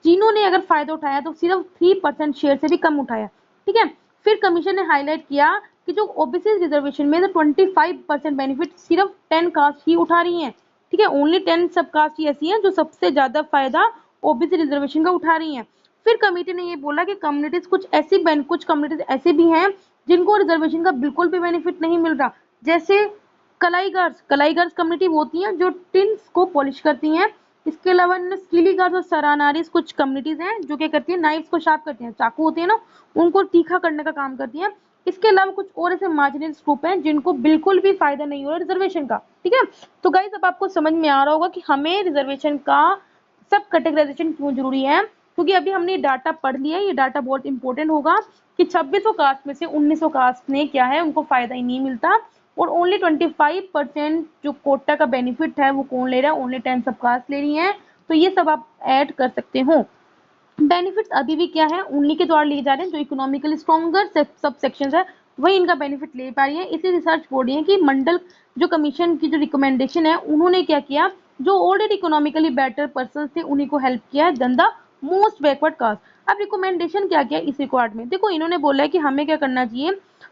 जिन्होंने अगर फायदा उठाया तो सिर्फ 3% शेयर से भी कम उठाया। ठीक है, फिर कमीशन ने हाईलाइट किया कि जो ओबीसी रिजर्वेशन में 25% बेनिफिट सिर्फ 10 कास्ट ही उठा रही हैं। ठीक है, ओनली 10 सब कास्ट ही ऐसी हैं जो सबसे ज्यादा फायदा ओबीसी रिजर्वेशन का उठा रही हैं। फिर कमेटी ने ये बोला कि कम्युनिटीज कुछ कम्युनिटीज ऐसे भी हैं जिनको रिजर्वेशन का बिल्कुल भी बेनिफिट नहीं मिल रहा, जैसे कलाई गर्ल्स कम्युनिटी वो होती हैं जो टिन्स को पॉलिश करती हैं। इसके अलावा स्किली गर्ल्स और सरानारीज कुछ कम्युनिटीज हैं जो क्या करती हैं, नाइफ्स को शार्प करती हैं, चाकू होते हैं ना उनको तीखा करने का काम करती हैं। इसके अलावा कुछ और ऐसे मार्जिनल ग्रुप हैं जिनको बिल्कुल भी फायदा नहीं हो रहा रिजर्वेशन का। ठीक है, तो गाइस अब आपको समझ में आ रहा होगा कि हमें रिजर्वेशन का सब कैटेगराइजेशन क्यों जरूरी है, क्योंकि अभी हमने डाटा पढ़ लिया, ये डाटा बहुत इंपॉर्टेंट होगा कि 2600 कास्ट में से 1900 कास्ट ने क्या है उनको फायदा ही नहीं मिलता, और ओनली 25% जो कोटा का बेनिफिट है वो कौन ले रहा है, ओनली 10 सब कास्ट ले रही है। तो ये सब आप ऐड कर सकते हो। बेनिफिट्स अभी भी क्या है उन्हीं के द्वारा लिए जा रहे हैं जो इकोनॉमिकली स्ट्रॉन्गर सब सेक्शन है वही इनका बेनिफिट ले पा रही है। इसलिए रिसर्च बोल रही है कि मंडल जो कमीशन की जो रिकमेंडेशन है उन्होंने क्या किया, जो ऑलरेडी इकोनॉमिकली बेटर पर्सन थे उन्हीं को हेल्प किया है then the most backward caste. अब रिकमेंडेशन क्या किया इस रिकॉर्ड में, देखो इन्होंने बोला है कि हमें क्या करना चाहिए,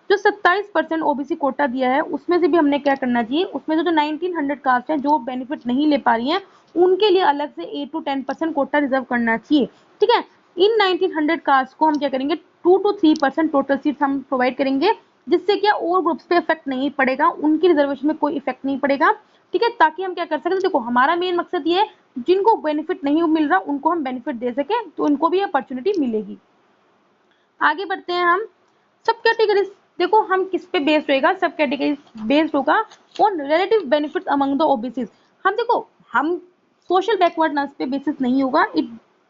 जो 27% ओबीसी कोटा दिया है उसमें से भी हमने क्या करना चाहिए, उसमें जो 1900 कास्ट है जो बेनिफिट नहीं ले पा रही है उनके लिए अलग से 8 to 10% कोटा रिजर्व करना चाहिए। ठीक है, इन 1900 कास्ट को हम क्या करेंगे 2 to 3% टोटल सीट्स हम प्रोवाइड करेंगे, जिससे क्या और ग्रुप्स पे इफेक्ट नहीं पड़ेगा, उनकी रिजर्वेशन में कोई इफेक्ट नहीं पड़ेगा। ठीक है, ताकि हम क्या कर सकते हैं, देखो हमारा मेन मकसद ये है जिनको बेनिफिट नहीं मिल रहा उनको हम बेनिफिट दे सके तो उनको भी अपॉर्चुनिटी मिलेगी। आगे बढ़ते हैं हम सब कैटेगरीज। देखो हम किस पे बेस्ड होएगा, सब कैटेगरीज बेस्ड होगा on relative benefits among the OBC. हम देखो हम सोशल बैकवर्डनेस पे बेसिस नहीं होगा, it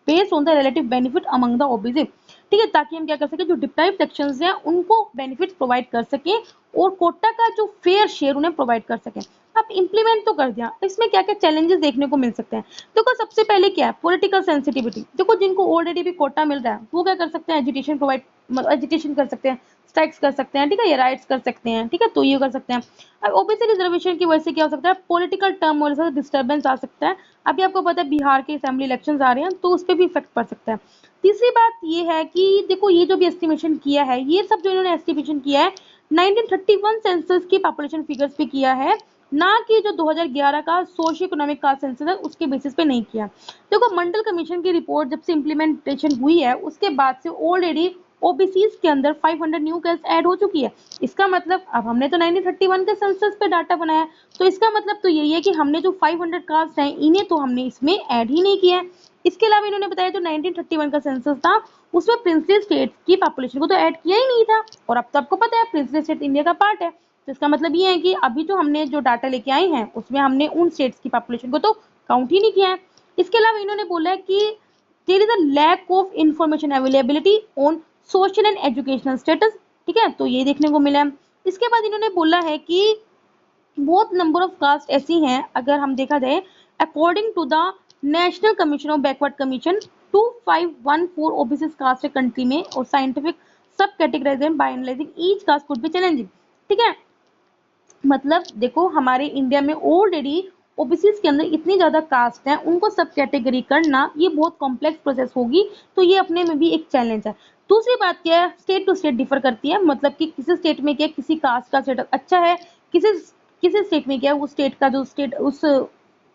based on the relative benefit among the OBC. ठीक है, ताकि हम क्या कर सके जो डिप्राइव्ड सेक्शंस हैं उनको बेनिफिट्स प्रोवाइड कर सके और कोटा का जो फेयर शेयर उन्हें प्रोवाइड कर सके। अब इम्प्लीमेंट तो कर दिया, इसमें क्या क्या चैलेंजेस देखने को मिल सकते हैं। देखो सबसे पहले क्या है पॉलिटिकल सेंसिटिविटी। देखो जिनको ऑलरेडी भी कोटा मिल रहा है वो क्या कर सकते हैं, एजुटेशन कर सकते हैं, स्ट्राइक्स कर सकते हैं, ठीक है, ये राइट्स कर सकते हैं। ठीक है, तो ये कर सकते हैं। अब ओबीसी रिजर्वेशन की वजह से क्या हो सकता है, पॉलिटिकल टर्मोइल से डिस्टर्बेंस आ सकता है। अभी आपको पता है बिहार के असेंबली इलेक्शंस आ रहे हैं तो उस पर भी इफेक्ट पड़ सकता है। तीसरी बात ये है कि देखो ये जो भी एस्टिमेशन किया है ये सब जो इन्होंने एस्टिमेशन किया है 1931 सेंसस की पॉपुलेशन फिगर्स पे किया है, ना कि जो 2011 का सोशियो इकोनॉमिक कास्ट सेंसस है उसके बेसिस पे नहीं किया। देखो मंडल कमीशन की रिपोर्ट जब से इम्प्लीमेंटेशन हुई है उसके बाद से ऑलरेडी ओबीसीज के अंदर 500 न्यू कास्ट ऐड हो चुकी है। इसका मतलब अब हमने तो 1931 के सेंसस पे डाटा बनाया, तो इसका मतलब तो यही है कि हमने जो 500 कास्ट हैं इन्हें तो हमने इसमें ऐड ही नहीं किया है। इसके अलावा इन्होंने बताया जो 1931 का सेंसस था उसमें प्रिंसली स्टेट्स की पॉपुलेशन को तो ऐड किया ही नहीं था, और अब तो आपको पता है प्रिंसली स्टेट इंडिया का पार्ट है। तो इसका मतलब ये है कि अभी जो हमने जो डाटा लेके आए हैं उसमें हमने उन स्टेट्स की पॉपुलेशन को तो काउंट ही नहीं किया है। इसके अलावा इन्होंने बोला है कि there is a lack of information availability on social and educational status. ठीक है, तो ये देखने को मिला है। इसके बाद इन्होंने बोला है कि बहुत नंबर ऑफ कास्ट ऐसी हैं, अगर हम देखा जाए according to the national commission of backward commission 2514 OBC caste है कंट्री में, और scientific sub categorisation by analysing each caste could be challenging. ठीक है, मतलब देखो हमारे इंडिया में ऑलरेडी ओबीसी के अंदर इतनी ज्यादा कास्ट है उनको सब कैटेगरी करना ये बहुत कॉम्प्लेक्स प्रोसेस होगी, तो ये अपने में भी एक चैलेंज है। दूसरी बात क्या है, स्टेट टू स्टेट डिफर करती है, मतलब कि किसी स्टेट में क्या किसी कास्ट का स्टेटस अच्छा है, किसी किसी स्टेट में क्या है वो स्टेट का जो स्टेट उस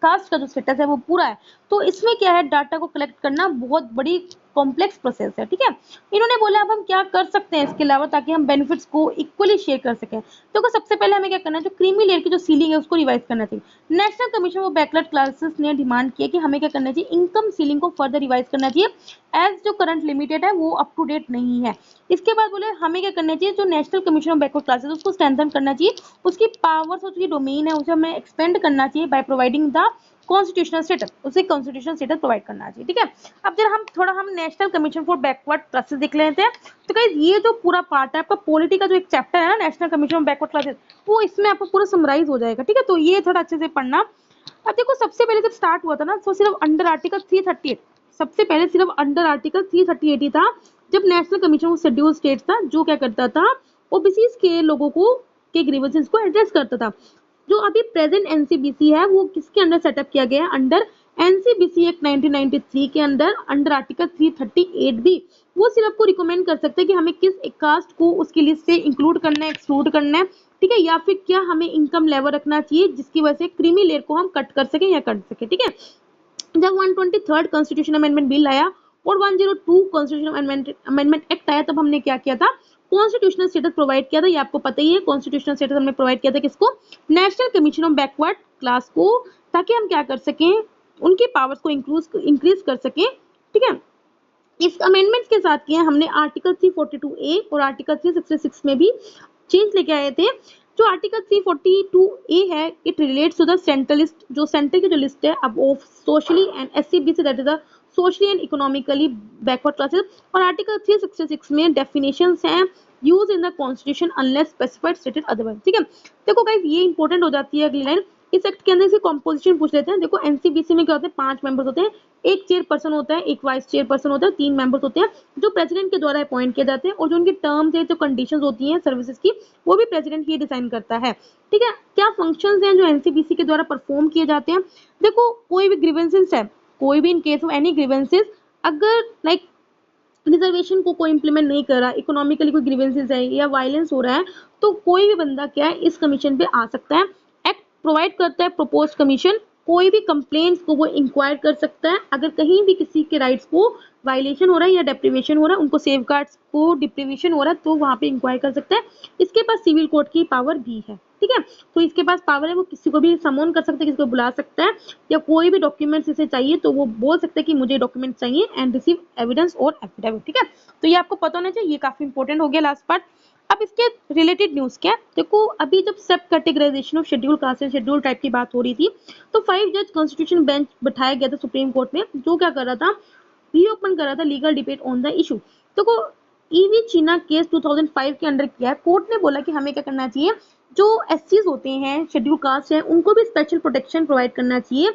कास्ट का जो स्टेटस है वो पूरा है। तो इसमें क्या है डाटा को कलेक्ट करना बहुत बड़ी कॉम्प्लेक्स प्रोसेस है, ठीक है। इन्होंने बोला अब हम क्या कर सकते हैं इसके अलावा ताकि हम बेनिफिट्स को इक्वली शेयर कर सकें। तो सबसे पहले हमें क्या करना है, जो क्रीमी लेयर की जो सीलिंग है उसको रिवाइज करना चाहिए। National commission for backward classes ने डिमांड किया कि हमें क्या करना चाहिए, इनकम सीलिंग को फर्दर रिवाइज करना चाहिए, एज जो करंट लिमिटेड है वो अप टू डेट नहीं है। इसके बाद बोले हमें क्या करना चाहिए, जो national commission of backward classes उसको स्ट्रेंथन करना चाहिए, उसकी पावर्स और उसकी डोमेन है उसे हमें एक्सपेंड करना चाहिए by providing the constitutional status, उसे कॉन्स्टिट्यूशनल स्टेटस प्रोवाइड करना चाहिए, ठीक है। अब जरा हम national commission for backward classes देख लेते हैं। तो गाइस ये जो पूरा पार्ट है आपका पॉलिटी का जो एक चैप्टर है ना national commission of backward classes, वो इसमें आपको पूरा समराइज हो जाएगा, ठीक है। तो ये थोड़ा अच्छे से पढ़ना। अब देखो सबसे पहले जब स्टार्ट हुआ था ना तो सिर्फ अंडर आर्टिकल 338, सबसे पहले सिर्फ अंडर आर्टिकल 338 ही था, जब national commission of schedule states था जो क्या करता था, ओबीसी के लोगों को के ग्रीवेंसेस को एड्रेस करता था। जो अभी प्रेजेंट एनसीबीसी है वो किसके अंडर सेटअप किया गया है, अंडर एनसीबीसी एक्ट 1993 के अंडर आर्टिकल 338 भी। वो सिर्फ आपको रिकमेंड कर सकते हैं कि हमें किस कास्ट को उसकी लिस्ट से इंक्लूड करना है, एक्सक्लूड करना है, ठीक है, या फिर क्या हमें इनकम लेवल रखना चाहिए जिसकी वजह से क्रीमी लेयर को हम कट कर सकें या कर सके, ठीक है। जब 123 कॉन्स्टिट्यूशन अमेंडमेंट बिल आया और 102 कॉन्स्टिट्यूशन अमेंडमेंट एक्ट आया, तब हमने क्या किया था, कॉन्स्टिट्यूशनल स्टेटस प्रोवाइड किया था। ये आपको पता ही है, कॉन्स्टिट्यूशनल स्टेटस हमने प्रोवाइड किया था किसको, national commission of backward class को, ताकि हम क्या कर सकें, उनकी पावर्स को इंक्रीज कर सकें, ठीक है। इस अमेंडमेंट्स के साथ किया हमने आर्टिकल 342A और आर्टिकल 366 में भी चेंज लेके आए थे। जो आर्टिकल 342A है it relates to the central list, जो सेंटर की जो लिस्ट है अब of socially and SCBC that is the socially and economically backward classes, और आर्टिकल 366 में डेफिनेशंस हैं use in the constitution unless specified stated otherwise, ठीक है। देखो गाइस ये इंपॉर्टेंट हो जाती है अगली लाइन। इस एक्ट के अंदर से कॉम्पोजिशन पूछ लेते हैं। देखो एनसीबीसी में क्या होता है, 5 मेंबर्स होते हैं, एक चेयरपर्सन होता है, एक वाइस चेयरपर्सन होता है, 3 मेंबर्स होते हैं जो प्रेसिडेंट के द्वारा अपॉइंट किए जाते हैं, और जो उनकी टर्म्स है, जो कंडीशंस होती हैं सर्विसेज की, वो भी प्रेसिडेंट ही डिसाइन करता है, ठीक है। क्या फंक्शंस हैं जो एनसीबीसी के द्वारा परफॉर्म किए जाते हैं, देखो कोई भी ग्रीवेंसेस है, कोई भी in case of any grievances, अगर लाइक रिजर्वेशन को कोई इंप्लीमेंट नहीं कर रहा, इकोनॉमिकली कोई ग्रीवेंसेस है या वायलेंस हो रहा है, तो कोई भी बंदा क्या है इस कमीशन पे आ सकता है। एक्ट प्रोवाइड करता है प्रपोज कमीशन, कोई भी कंप्लेंट्स को वो इंक्वायर कर सकता है, अगर कहीं भी किसी के राइट्स को वायलेशन हो रहा है या डिप्रीवेशन हो रहा है, उनको सेफगार्ड्स को डिप्रीवेशन हो रहा है, तो वहां पे इंक्वायर कर सकता है। इसके पास सिविल कोर्ट की पावर भी है, ठीक है। तो इसके पास पावर है, वो किसी को भी समन कर सकता है, किसी को बुला सकता है, या कोई भी डॉक्यूमेंट्स इसे चाहिए तो वो बोल सकता है कि मुझे डॉक्यूमेंट चाहिए एंड रिसीव एविडेंस और एफिडेविट, ठीक है। तो ये आपको पता होना चाहिए, ये काफी इंपॉर्टेंट हो गया लास्ट पार्ट। अब इसके रिलेटेड न्यूज क्या है, देखो अभी जब सब categorisation of schedule caste and schedule type की बात हो रही थी, तो 5 जज कॉन्स्टिट्यूशन बेंच बिठाया गया था सुप्रीम कोर्ट में, जो क्या कर रहा था, रीओपन कर रहा था legal debate on the issue. देखो ईवी चीना केस 2005 के अंडर किया है, कोर्ट ने बोला कि हमें क्या करना चाहिए, जो एससीज होते हैं, शेड्यूल कास्ट है, उनको भी स्पेशल प्रोटेक्शन प्रोवाइड करना चाहिए।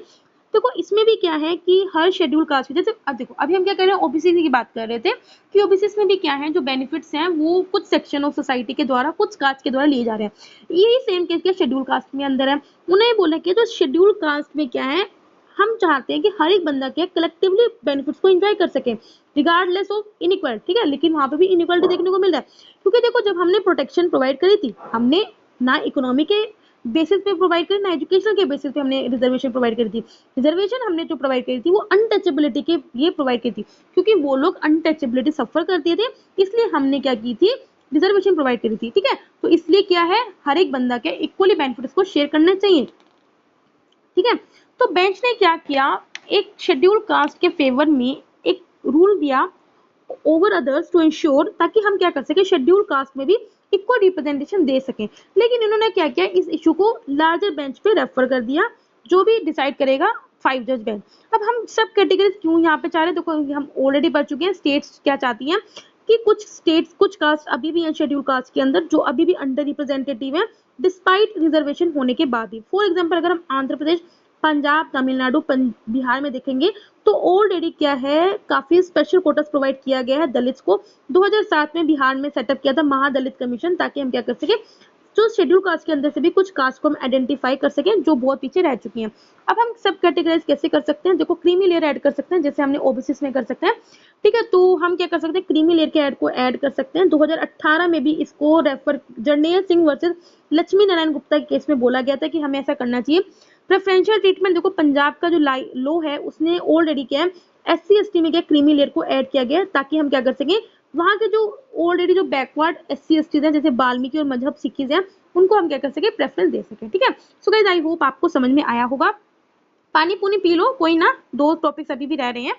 देखो इसमें भी क्या है कि हर शेड्यूल कास्ट की, जैसे अब देखो अभी हम क्या कर रहे हैं, ओबीसी की बात कर रहे थे कि ओबीसी में भी क्या है, जो बेनिफिट्स हैं वो कुछ सेक्शन ऑफ सोसाइटी के द्वारा, कुछ कास्ट के द्वारा लिए जा रहे हैं। यही सेम केस क्या शेड्यूल कास्ट में अंदर है। उन्हें बोला कि जो शेड्यूल कास्ट में क्या है, हम चाहते हैं कि हर एक बंदा क्या कलेक्टिवली बेनिफिट्स को एंजॉय कर सके रिगार्डलेस ऑफ इनइक्वालिटी, ठीक है। लेकिन वहां पे भी इनइक्वालिटी देखने को मिल रहा है, क्योंकि देखो जब हमने प्रोटेक्शन प्रोवाइड करी थी, हमने ना इकोनॉमी के बेसिस पे प्रोवाइड करी, ना एजुकेशन के बेसिस पे हमने रिजर्वेशन प्रोवाइड करी थी। रिजर्वेशन हमने जो प्रोवाइड करी थी वो अनटचेबिलिटी के लिए प्रोवाइड करी थी, क्योंकि वो लोग अनटचेबिलिटी सफर करते थे, इसलिए हमने क्या की थी, रिजर्वेशन प्रोवाइड करी थी, ठीक है। तो इसलिए क्या है, हर एक बंदा के इक्वली बेनिफिट्स को शेयर करना चाहिए, ठीक है। तो बेंच ने क्या किया, एक शेड्यूल कास्ट के फेवर में एक रूल दिया ओवर अदर्स टू इंश्योर, ताकि हम क्या कर सके, शेड्यूल कास्ट में भी इक्वल रिप्रेजेंटेशन दे सकें। लेकिन इन्होंने क्या किया, इस इशू को लार्जर बेंच पे रेफर कर दिया, जो भी डिसाइड करेगा 5 जज बेंच। अब हम सब कैटेगरीज क्यों यहाँ पे चाह रहे हैं, देखो हम ऑलरेडी पढ़ चुके हैं स्टेट्स क्या चाहती हैं, कि कुछ स्टेट्स, कुछ कास्ट अभी भी हैं शेड्यूल कास्ट के अंदर जो अभी भी अंडर रिप्रेजेंटेटिव है डिस्पाइट रिजर्वेशन होने के बाद भी। फॉर एग्जाम्पल अगर हम आंध्र प्रदेश, पंजाब, तमिलनाडु, बिहार में देखेंगे तो ऑलरेडी क्या है, काफी स्पेशल कोटास प्रोवाइड किया गया है दलित्स को। 2007 में बिहार में सेटअप किया था महादलित कमीशन, ताकि हम क्या कर सके, जो शेड्यूल कास्ट के अंदर से भी कुछ कास्ट को हम आइडेंटिफाई कर सकें जो बहुत पीछे रह चुकी हैं। अब हम सब कैटेगराइज कैसे कर सकते हैं, देखो क्रीमी लेयर ऐड कर सकते हैं, जैसे हमने ओबीसी में कर सकते हैं, ठीक है। तो हम क्या कर सकते हैं, क्रीमी लेयर के ऐड को ऐड कर सकते हैं। 2018 में भी इसको रेफर जर्नेल सिंह वर्सेस लक्ष्मी नारायण गुप्ता के केस में बोला गया था कि हमें ऐसा करना चाहिए। प्रेफरेंशियल ट्रीटमेंट, देखो पंजाब का जो लॉ है उसने ऑलरेडी क्या है, SC ST में क्या क्रीमी लेयर को ऐड किया गया ताकि हम क्या कर सकें, वहां के जो ऑलरेडी जो बैकवर्ड SC ST है जैसे वाल्मीकि और मजहब सिखीज है उनको हम क्या कर सके प्रेफरेंस दे सके। ठीक है, सो गाइस आई होप आपको समझ में आया होगा। पानी पुनी पी लो, कोई ना, 2 टॉपिक्स अभी भी रह रहे हैं।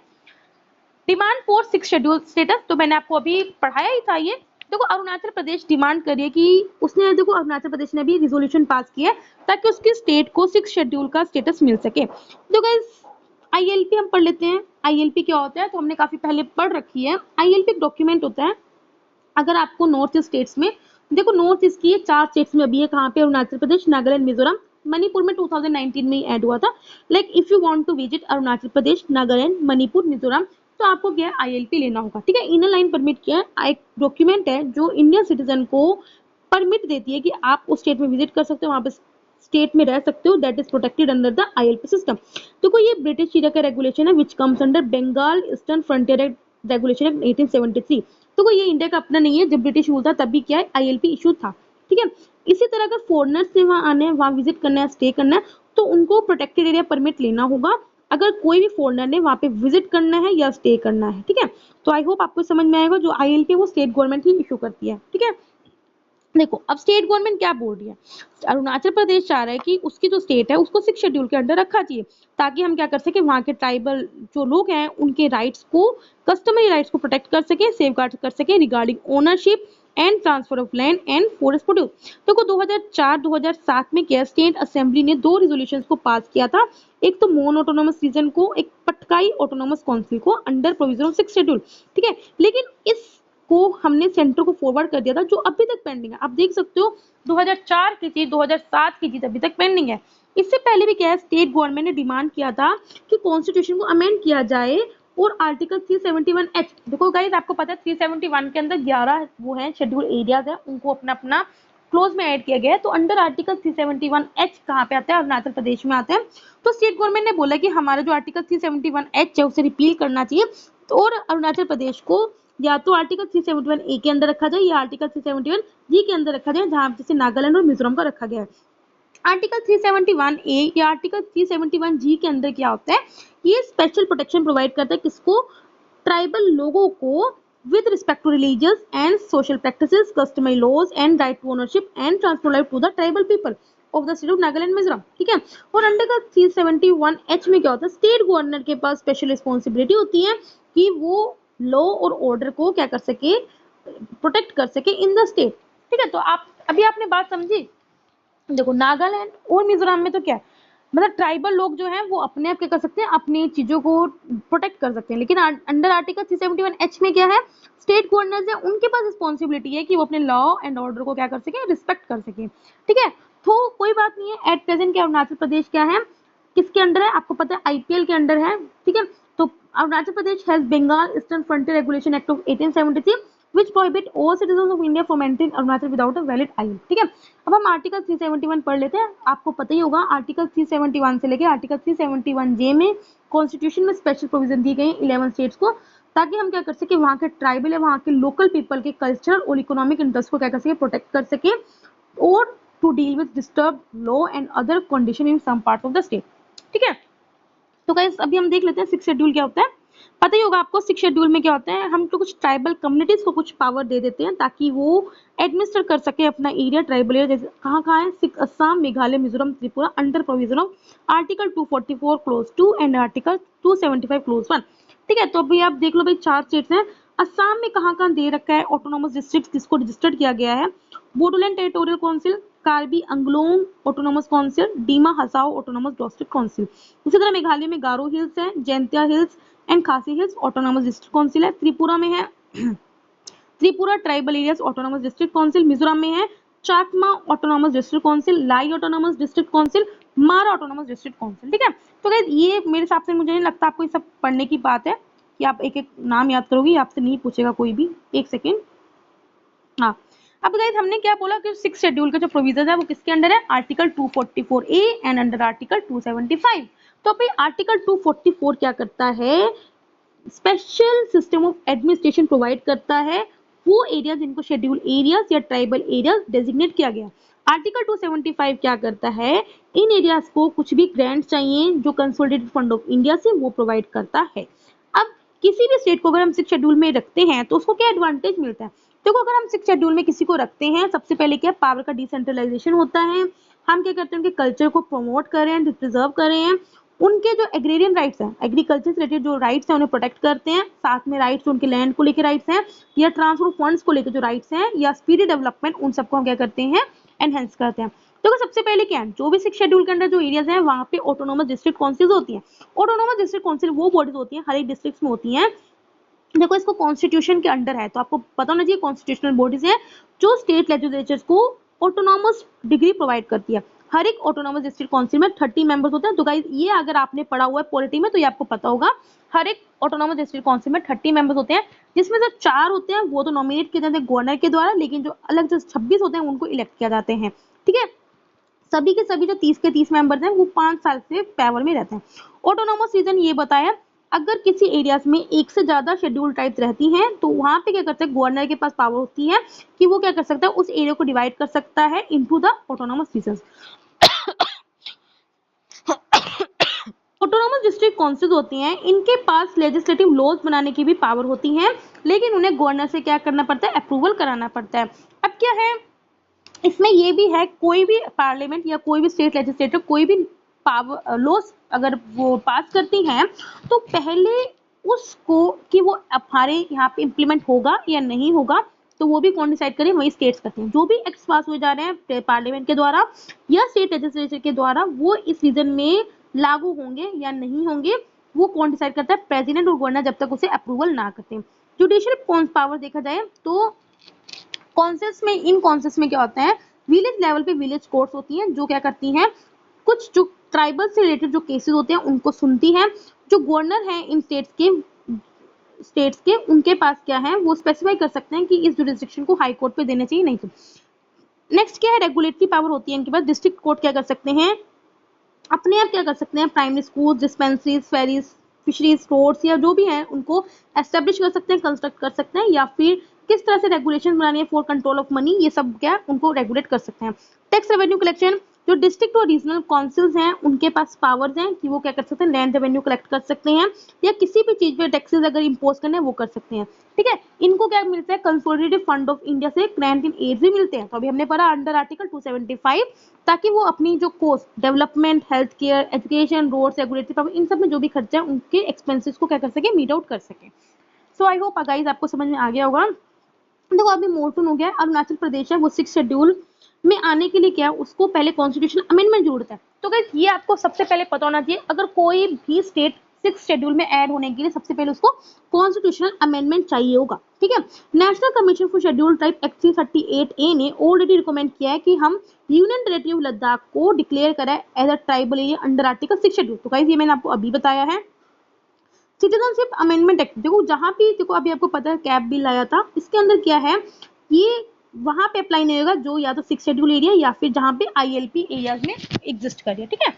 डिमांड फॉर 6 शेड्यूल स्टेटस, तो मैंने आपको अभी पढ़ाया ही था ये। देखो अरुणाचल प्रदेश डिमांड कर रही है कि उसने, देखो अरुणाचल प्रदेश ने भी रिजोल्यूशन पास किया है ताकि उसकी स्टेट को 6 शेड्यूल का स्टेटस मिल सके। तो गाइस ILP हम पढ़ लेते हैं। ILP क्या होता है, तो हमने काफी पहले पढ़ रखी है। ILP एक डॉक्यूमेंट होता है। अगर आपको नॉर्थ ईस्ट स्टेट्स में, देखो नॉर्थ ईस्ट की 4 स्टेट्स में अभी है, कहाँ पे, अरुणाचल प्रदेश, नागालैंड, मिजोरम, मणिपुर में 2019 में ही ऐड हुआ था। Like if you want to visit Arunachal Pradesh, Nagaland, Manipur, Mizoram, तो आपको क्या है ILP लेना होगा। ठीक है, इनर लाइन परमिट क्या है, एक डॉक्यूमेंट है जो इंडियन सिटीजन को परमिट देती है कि आप उस स्टेट में विजिट कर सकते हो, वहां पे स्टेट में रह सकते हो, that is protected under the ILP system. देखो ये ब्रिटिश इंडिया का रेगुलेशन है which comes under Bengal eastern frontier regulation act 1873। तो ये इंडिया का अपना नहीं है, जब ब्रिटिश रूल था तब भी क्या है ILP इशू था। ठीक है, इसी तरह अगर फॉरनर्स से वहां आने हैं, वहां विजिट करना है, स्टे करना है, तो उनको प्रोटेक्टेड एरिया परमिट लेना होगा अगर कोई भी फॉरनर ने वहां पे विजिट करना है या स्टे करना है। ठीक है, तो आई होप आपको समझ में आएगा। जो ILP वो स्टेट गवर्नमेंट ही इशू करती है। ठीक है, देखो अब स्टेट गवर्नमेंट क्या बोल रही है, अरुणाचल प्रदेश चाह रहा है कि उसकी जो स्टेट है उसको 6 शेड्यूल के अंडर रखा चाहिए ताकि हम क्या कर सके, वहां के ट्राइबल जो लोग हैं उनके राइट्स को, कस्टमरी राइट्स को प्रोटेक्ट कर सके, सेफगार्ड कर सके regarding ownership and transfer of land and forest produce. देखो 2004-2007 में क्या स्टेट असेंबली ने 2 रिजोल्यूशंस को पास किया था, एक तो मोन ऑटोनोमस रीजन को, एक पटकाई ऑटोनोमस काउंसिल को अंडर प्रोविजन ऑफ 6 शेड्यूल। ठीक है, लेकिन इस को हमने सेंटर को फॉरवर्ड कर दिया था जो अभी तक पेंडिंग है। आप देख सकते हो 2004 की चीज 2007 की चीज अभी तक पेंडिंग है। इससे पहले भी क्या है, स्टेट गवर्नमेंट ने डिमांड किया था कि कॉन्स्टिट्यूशन को अमेंड किया जाए और आर्टिकल 371H, देखो गाइस आपको पता है 371 के अंदर 11 वो है शेड्यूल एरियाज है, उनको अपना अपना क्लोज में ऐड किया गया है। तो अंडर आर्टिकल 371H कहाँ पे आता है, अरुणाचल प्रदेश में आता है। तो स्टेट गवर्नमेंट ने बोला कि हमारा जो आर्टिकल 371H है उसे रिपील करना चाहिए, तो और अरुणाचल प्रदेश को या तो आर्टिकल 371A के अंदर रखा जाए या आर्टिकल 371G के अंदर रखा जाए, जहां जैसे नागालैंड और मिजोरम का रखा गया है। आर्टिकल 371A या आर्टिकल 371G के अंदर क्या होता है, ये स्पेशल प्रोटेक्शन प्रोवाइड करता है किसको, ट्राइबल लोगों को with respect to religious and social practices, customary laws and right to ownership and transfer life to the tribal people of the state of Nagaland, Mizoram। ठीक है, और अंडर 371H में क्या होता है, स्टेट गवर्नर के पास स्पेशल रिस्पॉन्सिबिलिटी होती है कि वो लॉ और ऑर्डर को क्या कर सके, प्रोटेक्ट कर सके इन द स्टेट। ठीक है, तो आप अभी आपने बात समझी। देखो नागालैंड और मिजोरम में तो क्या है, मतलब ट्राइबल लोग जो हैं वो अपने आप क्या कर सकते हैं, अपनी चीजों को प्रोटेक्ट कर सकते हैं, लेकिन अंडर आर्टिकल 371H में क्या है, स्टेट गवर्नर्स है उनके पास रिस्पॉन्सिबिलिटी है कि वो अपने लॉ एंड ऑर्डर को क्या कर सके, रिस्पेक्ट कर सके। ठीक है, तो कोई बात नहीं है, एट प्रेजेंट क्या अरुणाचल प्रदेश क्या है, किसके अंडर है, आपको पता है IPL के अंडर है। ठीक है, तो Arunachal Pradesh has Bengal eastern frontier regulation act of 1873 which prohibit all citizens of India from entering Arunachal without a valid IL। ठीक है, अब हम आर्टिकल 371 पढ़ लेते हैं। आपको पता ही होगा आर्टिकल 371 से लेकर आर्टिकल 371J में कॉन्स्टिट्यूशन में स्पेशल प्रोविजन दी गई 11 स्टेट्स को, ताकि हम क्या कर सके, वहाँ के ट्राइबल है वहाँ के लोकल पीपल के कल्चर और इकोनॉमिक इंटरेस्ट को क्या कर सके, प्रोटेक्ट कर सके, और to deal with disturb law and other condition in some part of the state. ठीक है, तो गाइस अभी हम देख लेते हैं 6 शेड्यूल क्या होता है। पता ही होगा आपको 6 शेड्यूल में क्या होता है, हम तो कुछ ट्राइबल कम्युनिटीज को कुछ पावर दे देते हैं ताकि वो एडमिनिस्टर कर सके अपना एरिया, ट्राइबल एरिया, जैसे कहाँ है, Assam, Meghalaya, Mizoram, Tripura, under provision of article 244 close 2 and article 275 close 1। ठीक है, तो अभी आप देख लो भाई 4 स्टेट्स हैं। असम में कहाँ दे रखा है ऑटोनोमस डिस्ट्रिक्ट, जिसको रजिस्टर्ड किया गया है, Bodoland territorial council, Karbi Anglong autonomous council, Dima Hasao autonomous district council. इसी तरह मेघालय में गारो हिल्स है, Jaintia hills and Khasi hills autonomous district council है। त्रिपुरा में है Tripura tribal areas autonomous district council. Mizoram में है Chakma autonomous district council, Lai autonomous district council, Mara autonomous district council. ठीक है, तो गाइस ये मेरे हिसाब से मुझे नहीं लगता आपको ये सब पढ़ने की बात है कि आप एक एक नाम याद करोगे, आपसे नहीं पूछेगा कोई भी। एक सेकेंड, हाँ, अब गाइस हमने क्या बोला कि 6 शेड्यूल का जो प्रोविजन है वो किसके अंडर है, article 244A and under article 275। तो अभी आर्टिकल 244 क्या करता है, special system of administration provide करता है वो एरिया जिनको शेड्यूल एरियाज या ट्राइबल एरियाज डेजिग्नेट किया गया। आर्टिकल 275 क्या करता है, इन एरियाज को कुछ भी ग्रांट चाहिए जो कंसोलिडेटेड फंड ऑफ इंडिया से वो प्रोवाइड करता है। किसी भी स्टेट को अगर हम 6 शेड्यूल में रखते हैं तो उसको क्या एडवांटेज मिलता है। देखो अगर हम 6 शेड्यूल में किसी को रखते हैं, सबसे पहले क्या पावर का डिसेंट्रलाइजेशन होता है, हम क्या करते हैं उनके कल्चर को प्रमोट कर रहे हैं, प्रिजर्व कर रहे हैं, उनके जो एग्रेरियन राइट्स हैं, एग्रीकल्चर से रिलेटेड जो राइट्स हैं उन्हें प्रोटेक्ट करते हैं, साथ में राइट्स उनके लैंड को लेकर राइट्स हैं, या ट्रांसफर फंड्स को लेकर जो राइट्स हैं, या स्पीडी डेवलपमेंट, उन सबको हम क्या करते हैं एनहेंस करते हैं। तो सबसे पहले क्या है, जो भी 6 शेड्यूल के अंदर जो एरियाज हैं वहां पे ऑटोनोमस डिस्ट्रिक्ट काउंसिल्स होती हैं। ऑटोनोमस डिस्ट्रिक्ट काउंसिल वो बॉडीज होती हैं हर एक डिस्ट्रिक्ट में होती हैं, देखो इसको कॉन्स्टिट्यूशन के अंडर है, तो आपको पता होना चाहिए कॉन्स्टिट्यूशनल बॉडीज है जो स्टेट लेजिस्लेचर्स को ऑटोनॉमस डिग्री प्रोवाइड करती है। हर एक ऑटोनॉमस डिस्ट्रिक्ट काउंसिल में 30 मेंबर्स होते हैं। तो गाइस ये अगर आपने पढ़ा हुआ है पॉलिटी में तो ये आपको पता होगा, हर एक ऑटोनॉमस डिस्ट्रिक्ट काउंसिल में 30 मेंबर्स होते हैं, जिसमें से 4 होते हैं वो तो नॉमिनेट किए जाते हैं गवर्नर के द्वारा, लेकिन जो अलग से 26 होते हैं उनको इलेक्ट किया जाते हैं। ठीक है, सभी के सभी जो 30 के 30 मेंबर्स हैं वो 5 साल से पावर में रहते हैं। ऑटोनॉमस रीजन ये बताया, अगर किसी एरियाज में एक से ज्यादा शेड्यूल टाइप्स रहती हैं तो वहां पे क्या करते हैं, गवर्नर के पास पावर होती है कि वो क्या कर सकता है, उस एरिया को डिवाइड कर सकता है into the autonomous regions. Autonomous district councils होती हैं, इनके पास लेजिस्लेटिव लॉज बनाने की भी पावर होती है, लेकिन उन्हें गवर्नर से क्या करना पड़ता है, अप्रूवल कराना पड़ता है। अब क्या है इसमें ये भी है, कोई भी पार्लियामेंट या कोई भी स्टेट लेजिस्लेटर कोई भी पावर लॉज अगर वो पास करती हैं तो पहले उसको कि वो हमारे यहाँ पे इम्प्लीमेंट होगा या नहीं होगा, तो वो भी कौन डिसाइड करे, वही स्टेट्स करते हैं। जो भी एक्ट्स पास हो जा रहे हैं पार्लियामेंट के द्वारा या स्टेट लेजिस्लेचर के द्वारा, वो इस रीजन में लागू होंगे या नहीं होंगे, वो कौन डिसाइड करता है, प्रेसिडेंट और गवर्नर, जब तक उसे अप्रूवल ना करते। जुडिशियल पावर देखा जाए तो कॉन्सेस में, इन कॉन्सेस में क्या होता है, विलेज लेवल पे विलेज कोर्ट्स होती हैं जो क्या करती हैं, कुछ जो ट्राइबल से रिलेटेड जो केसेस होते हैं उनको सुनती हैं। जो गवर्नर हैं इन स्टेट्स के उनके पास क्या है, वो स्पेसिफाई कर सकते हैं कि इस जुरिस्डिक्शन को हाई कोर्ट पे देना चाहिए नहीं तो। नेक्स्ट क्या है, रेगुलेटरी पावर होती है इनके पास। डिस्ट्रिक्ट कोर्ट क्या कर सकते हैं, अपने आप क्या कर सकते हैं, primary school, dispensaries, ferries, fisheries, roads या जो भी है उनको एस्टेब्लिश कर सकते हैं, कंस्ट्रक्ट कर सकते हैं, या फिर किस तरह से रेगुलेशन बनानी है फॉर कंट्रोल ऑफ मनी, ये सब क्या उनको रेगुलेट कर सकते हैं। टैक्स रेवेन्यू कलेक्शन, जो डिस्ट्रिक्ट और रीजनल काउंसिल्स हैं उनके पास पावर्स हैं कि वो क्या कर सकते हैं, लैंड रेवेन्यू कलेक्ट कर सकते हैं, या किसी भी चीज पे टैक्सेस अगर इम्पोज करने हैं वो कर सकते हैं। ठीक है, इनको क्या मिलता है, कंसोलिडेटेड फंड ऑफ इंडिया से ग्रांट इन एड भी मिलते हैं। तो अभी हमने पढ़ा अंडर आर्टिकल 275, ताकि वो अपनी जो cost, development, health care, education, roads, regulatory power, इन सब में जो भी खर्चा है उनके एक्सपेंसेस को क्या कर सके, मीट आउट कर सके। सो आई होप गाइस आपको समझ में आ गया होगा। देखो अभी मोटून हो गया, अरुणाचल प्रदेश है वो 6 शेड्यूल में आने के लिए क्या उसको पहले कॉन्स्टिट्यूशन अमेंडमेंट जरूरत है। तो गाइस ये आपको सबसे पहले पता होना चाहिए, अगर कोई भी स्टेट 6 शेड्यूल में ऐड होने के लिए सबसे पहले उसको कॉन्स्टिट्यूशनल अमेंडमेंट चाहिए होगा। ठीक है, national commission for schedule type act 338A ने ऑलरेडी रिकमेंड किया है कि हम यूनियन टेरिटरी ऑफ लद्दाख को डिक्लेयर करें as a tribal area under article 6 schedule. तो गाइस ये मैंने आपको अभी बताया है। सिटीजनशिप अमेंडमेंट एक्ट, देखो जहां भी, देखो अभी आपको पता है कैब बिल आया था, इसके अंदर क्या है, ये वहां पे अप्लाई नहीं होगा जो या तो 6 शेड्यूल एरिया या फिर जहां पे ILP एरियाज में एग्जिस्ट कर रही है। ठीक है,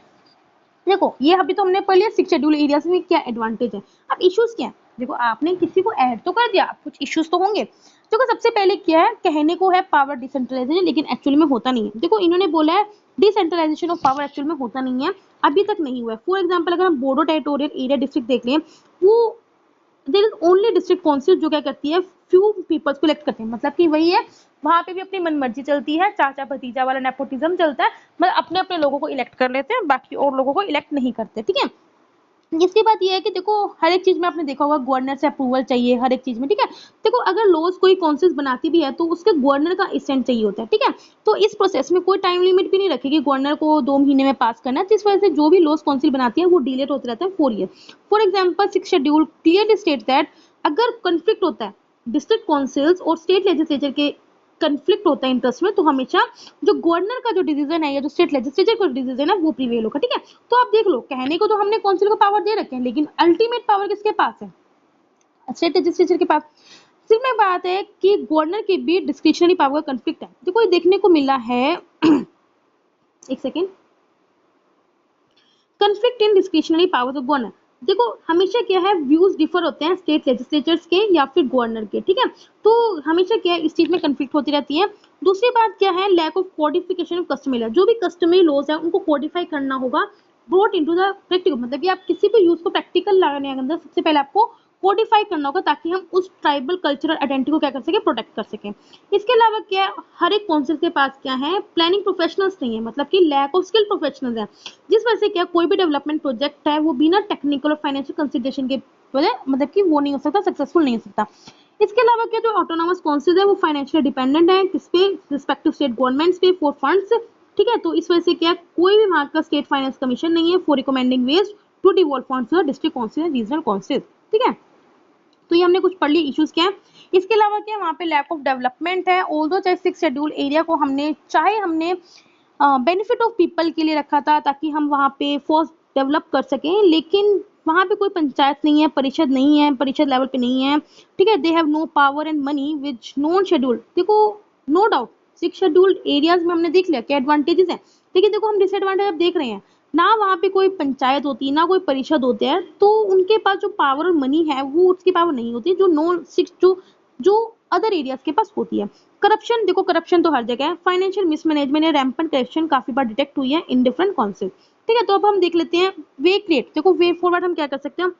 देखो ये अभी तो हमने पढ़ लिया 6 शेड्यूल एरियाज में क्या एडवांटेज है। अब इश्यूज क्या है, देखो आपने किसी को ऐड तो कर दिया, कुछ इश्यूज तो होंगे। देखो सबसे पहले क्या है, कहने को है पावर डिसेंट्रलाइजेशन, लेकिन एक्चुअली में होता नहीं है। देखो इन्होंने बोला है डिसेंट्रलाइजेशन ऑफ पावर एक्चुअल में होता नहीं है, अभी तक नहीं हुआ है। फॉर एग्जाम्पल अगर हम बोडो टेरिटोरियल एरिया डिस्ट्रिक्ट देख लें, वो there is only district council जो क्या करती है, फ्यू पीपल्स को इलेक्ट करते हैं, मतलब कि वही है, वहां पे भी अपनी मनमर्जी चलती है, चाचा भतीजा वाला नेपोटिज्म चलता है, मतलब अपने अपने लोगों को इलेक्ट कर लेते हैं, बाकी और लोगों को इलेक्ट नहीं करते। ठीक है, इसकी बात यह है कि देखो हर एक चीज में आपने देखा होगा गवर्नर से अप्रूवल चाहिए हर एक चीज में। ठीक है, देखो अगर लॉज कोई काउंसिल बनाती भी है तो उसके गवर्नर का असेंट चाहिए होता है। ठीक है, तो इस प्रोसेस में कोई टाइम लिमिट भी नहीं रखेगी, गवर्नर को 2 महीने में पास करना है, जिस वजह से जो भी लॉज काउंसिल बनाती है वो डिलेट होते रहता है 4 year. For example 6 schedule clearly state that अगर कंफ्लिक्ट होता है डिस्ट्रिक्ट काउंसिल्स और स्टेट लेजिस्लेचर के कंफ्लिक्ट होता है इंटरेस्ट में, तो हमेशा जो गवर्नर का जो डिसीजन है या जो स्टेट लेजिस्लेचर का डिसीजन है वो प्रिवेल होगा। ठीक है, तो आप देख लो, कहने को तो हमने काउंसिल को पावर दे रखे हैं, लेकिन अल्टीमेट पावर किसके पास है, स्टेट लेजिस्लेचर के पास। सिर्फ में बात है कि गवर्नर के भी डिस्क्रिशनरी पावर का कंफ्लिक्ट है। देखो ये देखने को मिला है एक second, conflict in discretionary power of governor. देखो हमेशा क्या है, व्यूज डिफर होते हैं स्टेट लेजिस्लेचर्स के या फिर गवर्नर के। ठीक है, तो हमेशा क्या है, इस चीज में कंफ्लिक्ट होती रहती है। दूसरी बात क्या है, lack of codification of customary law, जो भी कस्टमरी लॉज है उनको कोडिफाई करना होगा, ब्रॉट इनटू द प्रैक्टिकल, मतलब कि आप किसी भी यूज को प्रैक्टिकल लाने के अंदर सबसे पहले आपको कोडिफाई करना होगा ताकि हम उस ट्राइबल कल्चरल आइडेंटिटी को क्या कर सके, प्रोटेक्ट कर सकें। इसके अलावा क्या है, हर एक काउंसिल के पास क्या है, प्लानिंग प्रोफेशनल्स नहीं है, मतलब कि लैक ऑफ स्किल प्रोफेशनल्स है, जिस वजह से क्या कोई भी डेवलपमेंट प्रोजेक्ट है वो बिना टेक्निकल और फाइनेंशियल कंसिडरेशन के वजह मतलब कि वो नहीं हो सकता, सक्सेसफुल नहीं हो सकता। इसके अलावा क्या जो ऑटोनोमस काउंसिल है वो फाइनेंशियली डिपेंडेंट है किस पे, रिस्पेक्टिव स्टेट गवर्नमेंट्स पे फॉर फंड्स, ठीक है। तो इस वजह से क्या कोई भी वहां का स्टेट फाइनेंस कमीशन नहीं है for recommending ways to devolve funds to district council, regional council, ठीक है। तो ये हमने कुछ पढ़ लिए इश्यूज क्या है। इसके अलावा क्या वहाँ पे लैक ऑफ डेवलपमेंट है, ऑल्दो चाहे 6 शेड्यूल एरिया को हमने बेनिफिट ऑफ पीपल के लिए रखा था ताकि हम वहाँ पे फोर्स डेवलप कर सकें, लेकिन वहाँ पे कोई पंचायत नहीं है, परिषद नहीं है, परिषद लेवल पे नहीं है, ठीक है। They have no power and money which non schedule. देखो नो डाउट 6 शेड्यूल्ड एरियाज में हमने देख लिया क्या एडवांटेजेस हैं, लेकिन देखो हम डिसएडवांटेज अब देख रहे हैं ना, वहाँ पे कोई पंचायत होती है ना कोई परिषद होते हैं, तो उनके पास जो पावर और मनी है वो उसकी पावर नहीं होती जो नॉन 6 जो अदर एरियाज के पास होती है। करप्शन, देखो करप्शन तो हर जगह है, फाइनेंशियल मिसमैनेजमेंट या रैम्पेंट करप्शन काफी बार डिटेक्ट हुई है इन डिफरेंट काउंसिल, ठीक है। तो अब हम देख लेते हैं वे क्रिएट। देखो वे फॉरवर्ड हम क्या कर सकते हैं,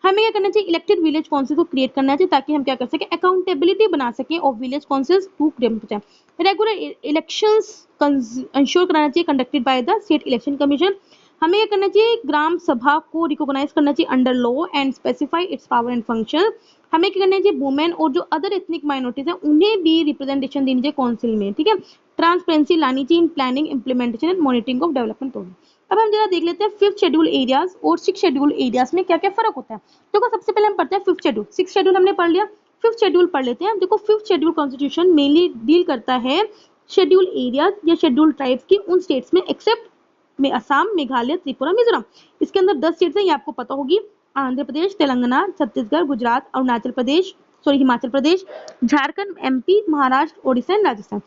हमें क्या करना चाहिए, इलेक्टेड विलेज काउंसिल को क्रिएट करना चाहिए ताकि हम क्या कर सके, अकाउंटेबिलिटी बना सके of village councils to create. Regular elections ensure कराना चाहिए conducted by the state election commission. हमें क्या करना चाहिए, ग्राम सभा को रिकॉग्नाइज करना चाहिए under law and specify it's power and function. हमें क्या करना चाहिए, वुमेन और जो अदर एथनिक माइनॉरिटीज हैं उन्हें भी रिप्रेजेंटेशन देनी चाहिए काउंसिल में, ठीक है। ट्रांसपेरेंसी लानी चाहिए in planning, implementation and monitoring of development programme. अब हम जरा देख लेते हैं 5th शेड्यूल एरियाज और 6 शेड्यूल एरियाज में क्या क्या फर्क होता है। देखो सबसे पहले हम पढ़ते हैं 5th शेड्यूल, 6 शेड्यूल हमने पढ़ लिया, 5th शेड्यूल पढ़ लेते हैं। देखो 5th schedule constitution mainly deal करता है शेड्यूल एरियाज या शेड्यूल ट्राइब्स की उन स्टेट्स में एक्सेप्ट में असम, मेघालय, त्रिपुरा, मिजोरम। इसके अंदर 10 स्टेट्स हैं, ये आपको पता होगी, आंध्र प्रदेश, तेलंगाना, छत्तीसगढ़, गुजरात, अरुणाचल प्रदेश, हिमाचल प्रदेश, झारखंड, एमपी, महाराष्ट्र, ओडिशा एंड राजस्थान।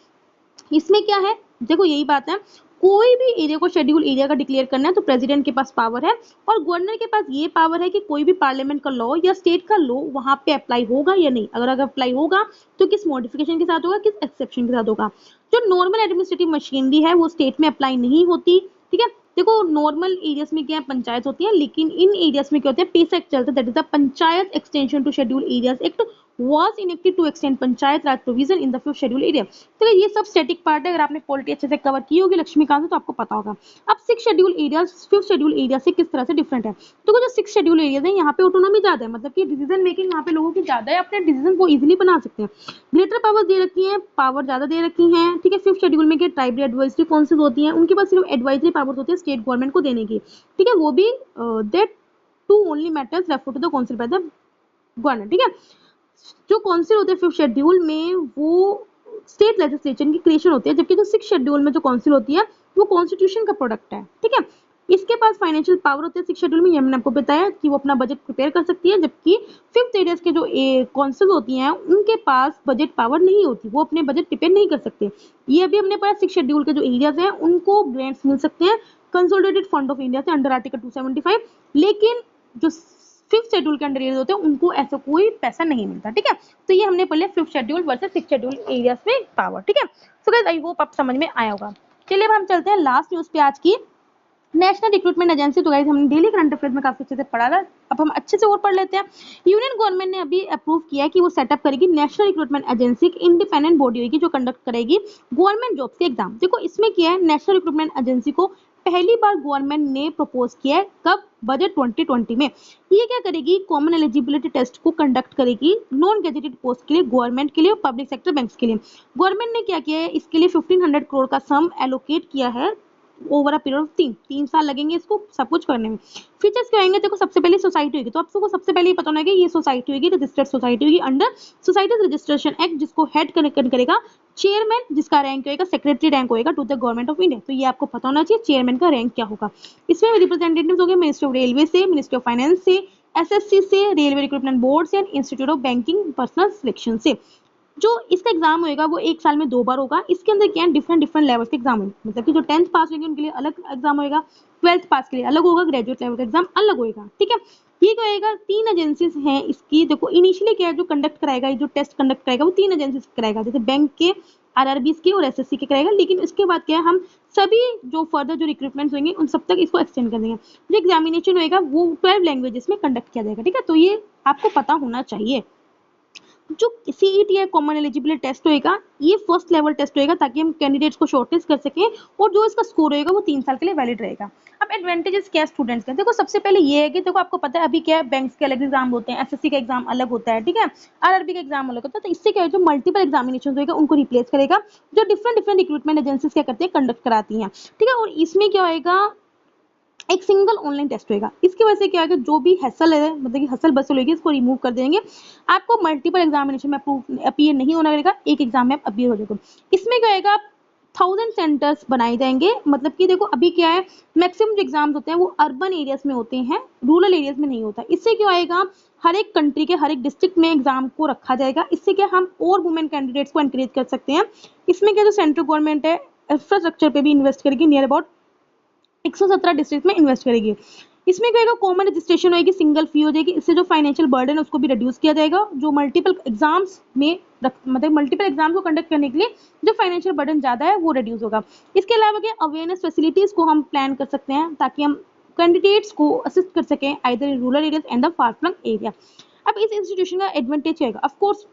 इसमें क्या है, देखो यही बात है, कोई भी एरिया को शेड्यूल एरिया का डिक्लेयर करना है तो प्रेसिडेंट के पास पावर है और गवर्नर के पास ये पावर है कि कोई भी पार्लियामेंट का लॉ या स्टेट का लॉ वहां पे अप्लाई होगा या नहीं, अगर अप्लाई होगा तो किस मॉडिफिकेशन के साथ होगा, किस एक्सेप्शन के साथ होगा। जो नॉर्मल एडमिनिस्ट्रेटिव मशीनरी है वो स्टेट में अप्लाई नहीं होती, ठीक है। देखो नॉर्मल एरियाज में क्या पंचायत होती है, लेकिन इन एरियाज में क्या होता है, पेसा एक्ट चलता है, that is the panchayat extension to schedule areas act was enacted to extend panchayat raj provision in the 5th schedule area. तो ये सब स्टैटिक पार्ट है, अगर आपने पॉलिटी अच्छे से कवर की होगी लक्ष्मीकांत से तो आपको पता होगा। अब 6 schedule areas 5th schedule area से किस तरह से डिफरेंट है, तो जो 6 शेड्यूल एरियाज है यहाँ पे ऑटोनॉमी ज्यादा है, मतलब कि डिसीजन मेकिंग यहाँ पे लोगों की ज्यादा है, अपने डिसीजन को इजिली बना सकते हैं, ग्रेटर पावर दे रखी है, पावर ज्यादा दे रखी है, ठीक है। 5th शेड्यूल में ट्राइबल एडवाइजरी काउंसिल होती है, उनके पास सिर्फ एडवाइजरी पावर होती है स्टेट गवर्नमेंट को देने की, ठीक है, वो भी that too only matters refer to the council by the governor, ठीक है। जो काउंसिल होते हैं 5th शेड्यूल में वो स्टेट लेजिस्लेशन की क्रिएशन होती है, जबकि जो 6th शेड्यूल में जो काउंसिल होती है वो कॉन्स्टिट्यूशन का प्रोडक्ट है, ठीक है। इसके पास फाइनेंशियल पावर होती है 6th शेड्यूल में, ये मैंने आपको बताया कि वो अपना बजट प्रिपेयर कर सकती है, जबकि 5th एरियाज के जो काउंसिल होती हैं उनके पास बजट पावर नहीं होती, वो अपने बजट प्रिपेयर नहीं कर सकते। ये अभी हमने पढ़ा 6th शेड्यूल के जो एरियाज हैं उनको ग्रांट्स मिल सकते हैं कंसोलिडेटेड फंड ऑफ इंडिया से अंडर आर्टिकल 275, लेकिन जो 5th शेड्यूल के अंडर एरिया होते हैं उनको ऐसा कोई पैसा नहीं मिलता, ठीक है। तो ये हमने पढ़ लिया 5th schedule versus 6th schedule areas में पावर, ठीक है। सो गाइस आई होप आप समझ में आया होगा। चलिए अब हम चलते हैं लास्ट न्यूज पे आज की, नेशनल रिक्रूटमेंट एजेंसी। तो गाइस हमने डेली करंट अफेयर्स में काफी अच्छे से पढ़ा था, अब हम अच्छे से और पढ़ लेते हैं। यूनियन गवर्नमेंट ने अभी अप्रूव किया है कि वो सेटअप करेगी नेशनल रिक्रूटमेंट एजेंसी, एक इंडिपेंडेंट बॉडी होगी जो कंडक्ट करेगी गवर्नमेंट जॉब के एग्जाम। देखो इसमें क्या है, नेशनल रिक्रूटमेंट एजेंसी को पहली बार गवर्नमेंट ने प्रपोज किया है, कब, बजट 2020 में। ये क्या करेगी, कॉमन एलिजिबिलिटी टेस्ट को कंडक्ट करेगी नॉन गेजेटेड पोस्ट के लिए, गवर्नमेंट के लिए और पब्लिक सेक्टर बैंक्स के लिए। गवर्नमेंट ने क्या किया है, इसके लिए 1500 करोड़ का सम एलोकेट किया है ओवर अ पीरियड ऑफ 3 साल लगेंगे इसको सब कुछ करने में। फीचर्स क्या होंगे, देखो सबसे पहले सोसाइटी होगी, तो आप सबको सबसे पहले ये पता होना है कि ये सोसाइटी होगी, रजिस्टर्ड सोसाइटी होगी अंडर सोसाइटीज रजिस्ट्रेशन एक्ट, जिसको हेड करेगा चेयरमैन, जिसका रैंक होगा सेक्रेटरी रैंक होगा to the government of India. तो ये आपको पता होना चाहिए चेयरमैन का रैंक क्या होगा। इसमें रिप्रेजेंटेटिव्स होंगे मिनिस्ट्री ऑफ रेलवे से, मिनिस्ट्री ऑफ फाइनेंस से, एसएससी से, रेलवे रिक्रूटमेंट बोर्ड से, institute of banking personal selection से। जो इसका एग्जाम होगा वो 1 साल में 2 बार होगा। इसके अंदर क्या है, डिफरेंट लेवल्स के एग्जाम होंगे, मतलब कि जो 10th पास होंगे उनके लिए अलग एग्जाम होगा, 12th पास के लिए अलग होगा, ग्रेजुएट लेवल का एग्जाम अलग होगा, ठीक है। ये क्या होगा, 3 एजेंसीज हैं इसकी। देखो इनिशियली क्या है, जो कंडक्ट कराएगा, जो टेस्ट कंडक्ट कराएगा वो 3 एजेंसीज कराएगा, जैसे बैंक के, आरआरबीज के और एसएससी के कराएगा, लेकिन इसके बाद क्या है, हम सभी जो फर्दर जो रिक्रूटमेंट्स होंगे उन सब तक इसको एक्सटेंड कर देंगे। जो एग्जामिनेशन होगा वो 12 लैंग्वेजेस में कंडक्ट किया जाएगा, ठीक है। तो ये आपको पता होना चाहिए। जो सीईटी है कॉमन एलिजिबिलिटी टेस्ट होएगा, ये फर्स्ट लेवल टेस्ट होएगा ताकि हम कैंडिडेट्स को शॉर्टलिस्ट कर सकें और जो इसका स्कोर होएगा वो 3 साल के लिए वैलिड रहेगा। अब एडवांटेजेस क्या है स्टूडेंट्स का, देखो सबसे पहले ये है कि देखो आपको पता है अभी क्या है, बैंक्स के अलग एग्जाम होते हैं, एसएससी का एग्जाम अलग होता है, ठीक है, आरआरबी का एग्जाम अलग होता है, तो इससे क्या है जो मल्टीपल एग्जामिनेशन होएगा उनको रिप्लेस करेगा, जो डिफरेंट डिफरेंट रिक्रूटमेंट एजेंसीज क्या करते हैं, कंडक्ट कराती हैं, ठीक है। और इसमें क्या होएगा, एक सिंगल ऑनलाइन टेस्ट होएगा। इसकी वजह से क्या है कि जो भी हैसल है, मतलब कि हसल बसल होगी, इसको रिमूव कर देंगे। आपको मल्टीपल एग्जामिनेशन में अपीयर नहीं होना पड़ेगा, एक एग्जाम में अपीयर हो जाएगा। इसमें क्या होएगा, 1000 सेंटर्स बनाए जाएंगे, मतलब कि देखो अभी क्या है, मैक्सिमम जो एग्जाम्स होते हैं वो अर्बन एरियाज में होते हैं, रूरल एरियाज में नहीं होता। इससे क्या होएगा, हर एक कंट्री के हर एक डिस्ट्रिक्ट में एग्जाम को रखा जाएगा। इससे क्या हम और वुमेन कैंडिडेट्स को एनकरेज कर सकते हैं। इसमें क्या जो सेंट्रल गवर्नमेंट है इंफ्रास्ट्रक्चर पे भी इन्वेस्ट करेगी, नियर अबाउट 117 डिस्ट्रिक्ट में इन्वेस्ट करेगी। इसमें क्या होगा, कॉमन रजिस्ट्रेशन होगी, सिंगल फी हो जाएगी। इससे जो फाइनेंशियल बर्डन है उसको भी रिड्यूस किया जाएगा। जो मल्टीपल एग्जाम्स में मतलब मल्टीपल एग्जाम्स को कंडक्ट करने के लिए जो फाइनेंशियल बर्डन ज्यादा है वो रिड्यूस होगा। इसके अलावा क्या अवेयरनेस फैसिलिटीज को हम प्लान कर सकते हैं ताकि हम कैंडिडेट्स को असिस्ट कर सकें either in rural areas and the far flung area. अब इस इंस्टीट्यूशन का एडवांटेज रहेगा, ऑफ कोर्स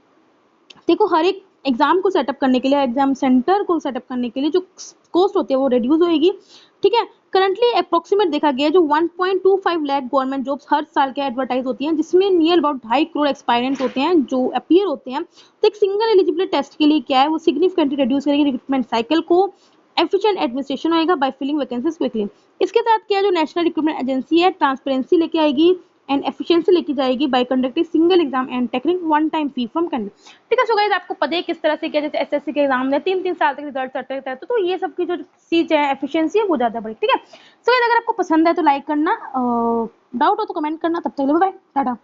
देखो हर एक एग्जाम को सेटअप करने के लिए, एग्जाम सेंटर को सेटअप करने के लिए जो कॉस्ट होती है वो रिड्यूस होएगी, ठीक है। करंटली अप्रोक्सीमेट देखा गया है जो 1.25 लाख गवर्नमेंट जॉब्स हर साल के एडवर्टाइज होती हैं, जिसमें नियर अबाउट 2.5 करोड़ एक्सपायरेंट्स होते हैं जो अपीयर होते हैं। तो एक सिंगल एलिजिबिलिटी टेस्ट के लिए क्या है, वो सिग्निफिकेंटली रिड्यूस करेगी रिक्रूटमेंट साइकिल को, एफिशिएंट एडमिनिस्ट्रेशन होएगा बाय फिलिंग वैकेंसीज क्विकली। इसके साथ क्या है, जो नेशनल रिक्रूटमेंट एजेंसी है ट्रांसपेरेंसी लेके आएगी एंड एफिशिएंसी लेके जाएगी bye conducting single exam and taking one time fee from candidate, ठीक है। सो गाइस आपको पता है किस तरह से क्या, जैसे एसएससी के एग्जाम में 3-3 साल तक रिजल्ट आते रहता है, तो ये सब की जो चीज है एफिशिएंसी है वो ज्यादा बढ़ी, ठीक है। सो गाइस अगर आपको पसंद है तो लाइक करना, डाउट हो तो कमेंट करना, तब तक के लिए बाय बाय, टाटा।